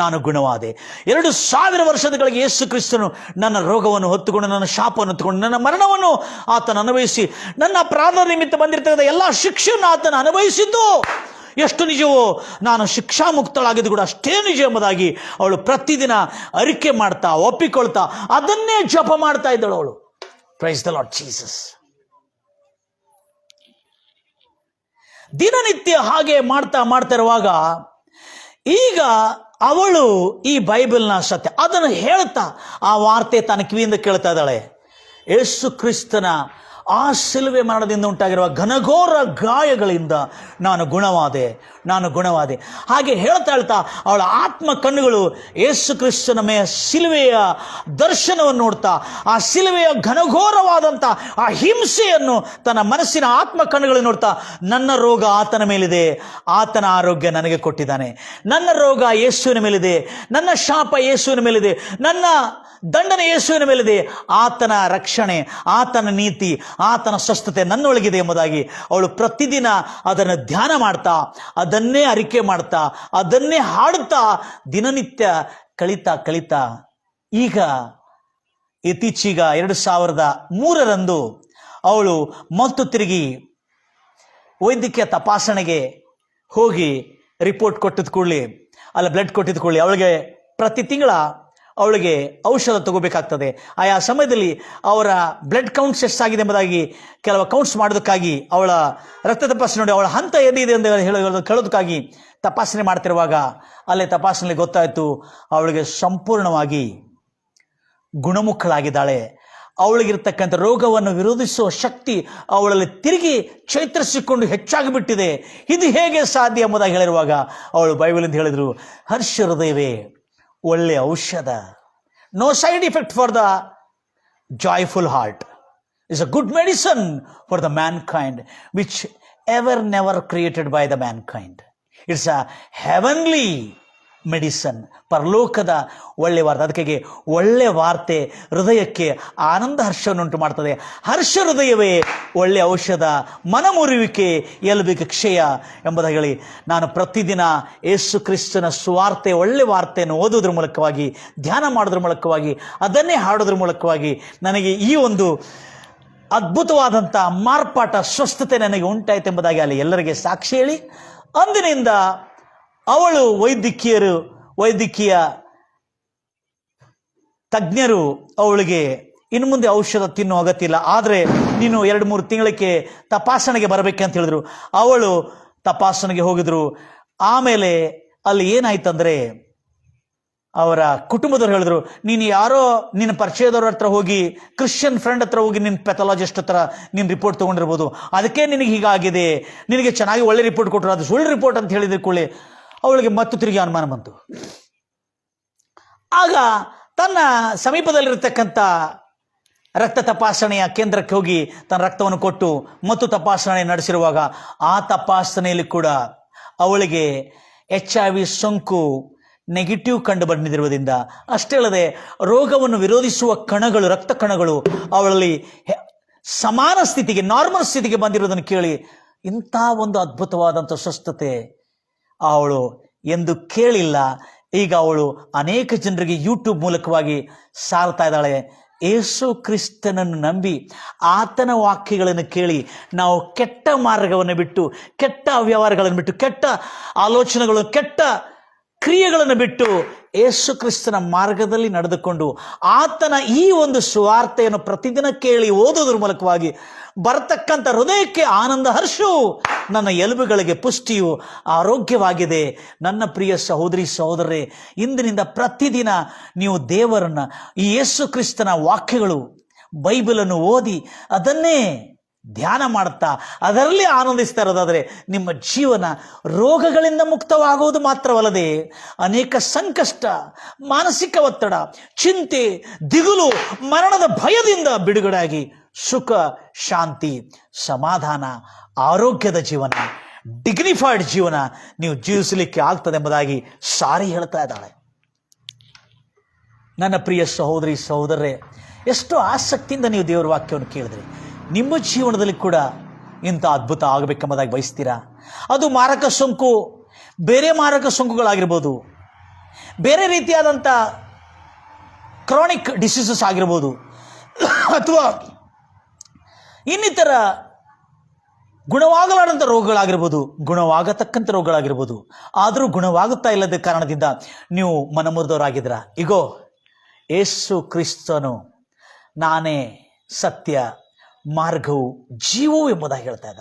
ನಾನು ಗುಣವಾದೆ. 2000 ವರ್ಷದಗಳಿಗೆ ಯೇಸು ಕ್ರಿಸ್ತನು ನನ್ನ ರೋಗವನ್ನು ಹೊತ್ತುಕೊಂಡು, ನನ್ನ ಶಾಪವನ್ನು ಹೊತ್ತುಕೊಂಡು, ನನ್ನ ಮರಣವನ್ನು ಆತನ ಅನುಭವಿಸಿ, ನನ್ನ ಅಪರಾಧ ನಿಮಿತ್ತ ಬಂದಿರತಕ್ಕಂಥ ಎಲ್ಲ ಶಿಕ್ಷೆಯನ್ನು ಆತನ ಅನುಭವಿಸಿದ್ದು ಎಷ್ಟು ನಿಜವೋ, ನಾನು ಶಿಕ್ಷಾ ಮುಕ್ತಳಾಗಿದ್ದು ಕೂಡ ಅಷ್ಟೇ ನಿಜ ಎಂಬುದಾಗಿ ಅವಳು ಪ್ರತಿದಿನ ಅರಿಕೆ ಮಾಡ್ತಾ, ಒಪ್ಪಿಕೊಳ್ತಾ, ಅದನ್ನೇ ಜಪ ಮಾಡ್ತಾ ಇದ್ದಳು ಅವಳು. Praise the lord Jesus. ದಿನನಿತ್ಯ ಹಾಗೆ ಮಾಡ್ತಾ ಇರುವಾಗ ಈಗ ಅವಳು ಈ ಬೈಬಲ್ನ ಸತ್ಯ ಅದನ್ನು ಹೇಳ್ತಾ ಆ ವಾರ್ತೆ ತನ್ನ ಕಿವಿಯಿಂದ ಕೇಳ್ತಾ ಇದ್ದಾಳೆ. ಯೇಸು ಕ್ರಿಸ್ತನ ಆ ಶಿಲುವೆ ಮರಣದಿಂದ ಉಂಟಾಗಿರುವ ಘನಘೋರ ಗಾಯಗಳಿಂದ ನಾನು ಗುಣವಾದೆ. ಹಾಗೆ ಹೇಳ್ತಾ ಅವಳ ಆತ್ಮ ಕಣ್ಣುಗಳು ಯೇಸು ಕ್ರಿಸ್ತನ ಶಿಲುವೆಯ ದರ್ಶನವನ್ನು ನೋಡ್ತಾ, ಆ ಶಿಲುವೆಯ ಘನಘೋರವಾದಂಥ ಆ ಹಿಂಸೆಯನ್ನು ತನ್ನ ಮನಸ್ಸಿನ ಆತ್ಮ ಕಣ್ಣುಗಳು ನೋಡ್ತಾ, ನನ್ನ ರೋಗ ಆತನ ಮೇಲಿದೆ, ಆತನ ಆರೋಗ್ಯ ನನಗೆ ಕೊಟ್ಟಿದ್ದಾನೆ. ನನ್ನ ರೋಗ ಯೇಸುವಿನ ಮೇಲಿದೆ, ನನ್ನ ಶಾಪ ಯೇಸುವಿನ ಮೇಲಿದೆ, ನನ್ನ ದಂಡನೆ ಯೇಸುವಿನ ಮೇಲಿದೆ. ಆತನ ರಕ್ಷಣೆ, ಆತನ ನೀತಿ, ಆತನ ಸ್ವಸ್ಥತೆ ನನ್ನೊಳಗಿದೆ ಎಂಬುದಾಗಿ ಅವಳು ಪ್ರತಿದಿನ ಅದನ್ನು ಧ್ಯಾನ ಮಾಡ್ತಾ, ಅದನ್ನೇ ಅರಿಕೆ ಮಾಡ್ತಾ, ಅದನ್ನೇ ಹಾಡುತ್ತಾ ದಿನನಿತ್ಯ ಕಳಿತಾ ಈಗ ಇತ್ತೀಚೀಗ 2003 ಅವಳು ಮತ್ತು ತಿರುಗಿ ವೈದ್ಯಕೀಯ ತಪಾಸಣೆಗೆ ಹೋಗಿ ರಿಪೋರ್ಟ್ ಕೊಟ್ಟಿದ್ದ ಕೂಡಲೇ, ಅಲ್ಲ ಬ್ಲಡ್ ಕೊಟ್ಟಿದ್ದ ಕೂಡಲೇ ಅವಳಿಗೆ ಪ್ರತಿ ತಿಂಗಳ ಅವಳಿಗೆ ಔಷಧ ತಗೋಬೇಕಾಗ್ತದೆ. ಆಯಾ ಸಮಯದಲ್ಲಿ ಅವರ ಬ್ಲಡ್ ಕೌಂಟ್ಸ್ ಎಷ್ಟಾಗಿದೆ ಎಂಬುದಾಗಿ ಕೆಲವು ಕೌಂಟ್ಸ್ ಮಾಡೋದಕ್ಕಾಗಿ, ಅವಳ ರಕ್ತ ತಪಾಸಣೆ ನೋಡಿ ಅವಳ ಹಂತ ಏನಿದೆ ಅಂತ ಕೇಳೋದಕ್ಕಾಗಿ ತಪಾಸಣೆ ಮಾಡ್ತಿರುವಾಗ ಅಲ್ಲೇ ತಪಾಸಣೆಯಲ್ಲಿ ಗೊತ್ತಾಯಿತು ಅವಳಿಗೆ ಸಂಪೂರ್ಣವಾಗಿ ಗುಣಮುಖಳಾಗಿದ್ದಾಳೆ. ಅವಳಿಗಿರ್ತಕ್ಕಂಥ ರೋಗವನ್ನು ವಿರೋಧಿಸುವ ಶಕ್ತಿ ಅವಳಲ್ಲಿ ತಿರುಗಿ ಚೈತರಿಸಿಕೊಂಡು ಹೆಚ್ಚಾಗಿಬಿಟ್ಟಿದೆ. ಇದು ಹೇಗೆ ಸಾಧ್ಯ ಎಂಬುದಾಗಿ ಹೇಳಿರುವಾಗ ಅವಳು ಬೈಬಲಿಂದ ಹೇಳಿದರು, ಹರ್ಷ ಹೃದಯವೇ ಒಳ್ಳೆಯ ಔಷಧ, no side effect for the joyful heart is a good medicine for the mankind which ever never created by the mankind. It's a heavenly medicine, ಪರಲೋಕದ ಒಳ್ಳೆ ವಾರ್ತೆ. ಅದಕ್ಕೆ ಒಳ್ಳೆ ವಾರ್ತೆ ಹೃದಯಕ್ಕೆ ಆನಂದ ಹರ್ಷವನ್ನುಂಟು ಮಾಡ್ತದೆ. ಹರ್ಷ ಹೃದಯವೇ ಒಳ್ಳೆ ಔಷಧ, ಮನಮುರುವಿಕೆ ಎಲುಬಿಗೆ ಕ್ಷಯ ಎಂಬುದಾಗಿ ಹೇಳಿ ನಾನು ಪ್ರತಿದಿನ ಯೇಸು ಕ್ರಿಸ್ತನ ಸುವಾರ್ತೆ ಒಳ್ಳೆ ವಾರ್ತೆಯನ್ನು ಓದೋದ್ರ ಮೂಲಕವಾಗಿ, ಧ್ಯಾನ ಮಾಡೋದ್ರ ಮೂಲಕವಾಗಿ, ಅದನ್ನೇ ಹಾಡೋದ್ರ ಮೂಲಕವಾಗಿ ನನಗೆ ಈ ಒಂದು ಅದ್ಭುತವಾದಂಥ ಮಾರ್ಪಾಟ, ಸ್ವಸ್ಥತೆ ನನಗೆ ಉಂಟಾಯಿತು ಎಂಬುದಾಗಿ ಅಲ್ಲಿ ಎಲ್ಲರಿಗೆ ಸಾಕ್ಷಿ ಹೇಳಿ, ಅಂದಿನಿಂದ ಅವಳು ವೈದ್ಯಕೀಯ ತಜ್ಞರು ಅವಳಿಗೆ ಇನ್ನು ಮುಂದೆ ಔಷಧ ತಿನ್ನೋ ಅಗತ್ಯ ಇಲ್ಲ, ಆದರೆ ನೀನು 2-3 ತಿಂಗಳಿಗೆ ತಪಾಸಣೆಗೆ ಬರಬೇಕಂತ ಹೇಳಿದ್ರು. ಅವಳು ತಪಾಸಣೆಗೆ ಹೋಗಿದ್ರು. ಆಮೇಲೆ ಅಲ್ಲಿ ಏನಾಯ್ತಂದ್ರೆ ಅವರ ಕುಟುಂಬದವ್ರು ಹೇಳಿದ್ರು, ನೀನು ಯಾರೋ ನಿನ್ನ ಪರಿಚಯದವ್ರ ಹತ್ರ ಹೋಗಿ, ಕ್ರಿಶ್ಚಿಯನ್ ಫ್ರೆಂಡ್ ಹತ್ರ ಹೋಗಿ ನಿನ್ನ ಪೆಥಾಲಜಿಸ್ಟ್ ಹತ್ರ ನೀನು ರಿಪೋರ್ಟ್ ತೊಗೊಂಡಿರ್ಬೋದು, ಅದಕ್ಕೆ ನಿನಗೆ ಹೀಗಾಗಿದೆ, ನಿನಗೆ ಚೆನ್ನಾಗಿ ಒಳ್ಳೆ ರಿಪೋರ್ಟ್ ಕೊಟ್ಟರು, ಅದು ಸುಳ್ಳು ರಿಪೋರ್ಟ್ ಅಂತ ಹೇಳಿದ ಕೂಡಲೇ ಅವಳಿಗೆ ಮತ್ತು ತಿರುಗಿ ಅನುಮಾನ ಬಂತು. ಆಗ ತನ್ನ ಸಮೀಪದಲ್ಲಿರತಕ್ಕಂಥ ರಕ್ತ ತಪಾಸಣೆಯ ಕೇಂದ್ರಕ್ಕೆ ಹೋಗಿ ತನ್ನ ರಕ್ತವನ್ನು ಕೊಟ್ಟು ಮತ್ತು ತಪಾಸಣೆ ನಡೆಸಿರುವಾಗ ಆ ತಪಾಸಣೆಯಲ್ಲಿ ಕೂಡ ಅವಳಿಗೆ HIV ಸೋಂಕು ನೆಗೆಟಿವ್ ಕಂಡು ಬಂದಿರುವುದರಿಂದ, ಅಷ್ಟೇ ಅಲ್ಲದೆ ರೋಗವನ್ನು ವಿರೋಧಿಸುವ ಕಣಗಳು, ರಕ್ತ ಕಣಗಳು ಅವಳಲ್ಲಿ ಸಮಾನ ಸ್ಥಿತಿಗೆ, ನಾರ್ಮಲ್ ಸ್ಥಿತಿಗೆ ಬಂದಿರುವುದನ್ನು ಕೇಳಿ ಇಂಥ ಒಂದು ಅದ್ಭುತವಾದಂಥ ಸ್ವಸ್ಥತೆ ಅವಳು ಎಂದು ಕೇಳಿಲ್ಲ. ಈಗ ಅವಳು ಅನೇಕ ಜನರಿಗೆ ಯೂಟ್ಯೂಬ್ ಮೂಲಕವಾಗಿ ಸಾರ್ತಾ ಇದ್ದಾಳೆ. ಯೇಸು ಕ್ರಿಸ್ತನನ್ನು ನಂಬಿ ಆತನ ವಾಕ್ಯಗಳನ್ನು ಕೇಳಿ ನಾವು ಕೆಟ್ಟ ಮಾರ್ಗವನ್ನು ಬಿಟ್ಟು, ಕೆಟ್ಟ ವ್ಯವಹಾರಗಳನ್ನು ಬಿಟ್ಟು, ಕೆಟ್ಟ ಆಲೋಚನೆಗಳು, ಕೆಟ್ಟ ಕ್ರಿಯೆಗಳನ್ನು ಬಿಟ್ಟು ಯೇಸು ಕ್ರಿಸ್ತನ ಮಾರ್ಗದಲ್ಲಿ ನಡೆದುಕೊಂಡು ಆತನ ಈ ಒಂದು ಸುವಾರ್ತೆಯನ್ನು ಪ್ರತಿದಿನ ಕೇಳಿ ಓದೋದ್ರ ಮೂಲಕವಾಗಿ ಬರತಕ್ಕಂಥ ಹೃದಯಕ್ಕೆ ಆನಂದ ಹರ್ಷವು, ನನ್ನ ಎಲುಬುಗಳಿಗೆ ಪುಷ್ಟಿಯು, ಆರೋಗ್ಯವಾಗಿದೆ. ನನ್ನ ಪ್ರಿಯ ಸಹೋದರಿ ಸಹೋದರರೇ, ಇಂದಿನಿಂದ ಪ್ರತಿದಿನ ನೀವು ದೇವರನ್ನ, ಈ ಯೇಸು ಕ್ರಿಸ್ತನ ವಾಕ್ಯಗಳು, ಬೈಬಲನ್ನು ಓದಿ ಅದನ್ನೇ ಧ್ಯಾನ ಮಾಡುತ್ತಾ ಅದರಲ್ಲಿ ಆನಂದಿಸ್ತಾ ಇರೋದಾದರೆ ನಿಮ್ಮ ಜೀವನ ರೋಗಗಳಿಂದ ಮುಕ್ತವಾಗುವುದು ಮಾತ್ರವಲ್ಲದೆ ಅನೇಕ ಸಂಕಷ್ಟ, ಮಾನಸಿಕ ಒತ್ತಡ, ಚಿಂತೆ, ದಿಗುಲು, ಮರಣದ ಭಯದಿಂದ ಬಿಡುಗಡೆಯಾಗಿ ಸುಖ, ಶಾಂತಿ, ಸಮಾಧಾನ, ಆರೋಗ್ಯದ ಜೀವನ, ಡಿಗ್ನಿಫೈಡ್ ಜೀವನ ನೀವು ಜೀವಿಸಲಿಕ್ಕೆ ಆಗ್ತದೆ ಎಂಬುದಾಗಿ ಸಾರಿ ಹೇಳ್ತಾ ಇದ್ದಾಳೆ. ನನ್ನ ಪ್ರಿಯ ಸಹೋದರಿ ಸಹೋದರರೇ, ಎಷ್ಟು ಆಸಕ್ತಿಯಿಂದ ನೀವು ದೇವರ ವಾಕ್ಯವನ್ನು ಕೇಳಿದ್ರಿ. ನಿಮ್ಮ ಜೀವನದಲ್ಲಿ ಕೂಡ ಇಂಥ ಅದ್ಭುತ ಆಗಬೇಕೆಂಬುದಾಗಿ ಬಯಸ್ತೀರಾ? ಅದು ಮಾರಕ ಸೋಂಕು, ಬೇರೆ ಮಾರಕ ಸೋಂಕುಗಳಾಗಿರ್ಬೋದು, ಬೇರೆ ರೀತಿಯಾದಂಥ ಕ್ರಾನಿಕ್ ಡಿಸೀಸಸ್ ಆಗಿರ್ಬೋದು, ಅಥವಾ ಇನ್ನಿತರ ಗುಣವಾಗಲಾರಂಥ ರೋಗಗಳಾಗಿರ್ಬೋದು, ಗುಣವಾಗತಕ್ಕಂಥ ರೋಗಗಳಾಗಿರ್ಬೋದು. ಆದರೂ ಗುಣವಾಗುತ್ತಾ ಇಲ್ಲದ ಕಾರಣದಿಂದ ನೀವು ಮನಮುರಿದವರಾಗಿದ್ದೀರಾ. ಇಗೋ, ಯೇಸು ಕ್ರಿಸ್ತನು ನಾನೇ ಸತ್ಯ, ಮಾರ್ಗವು, ಜೀವವು ಎಂಬುದಾಗಿ ಹೇಳ್ತಾ ಇದ್ದಾನೆ.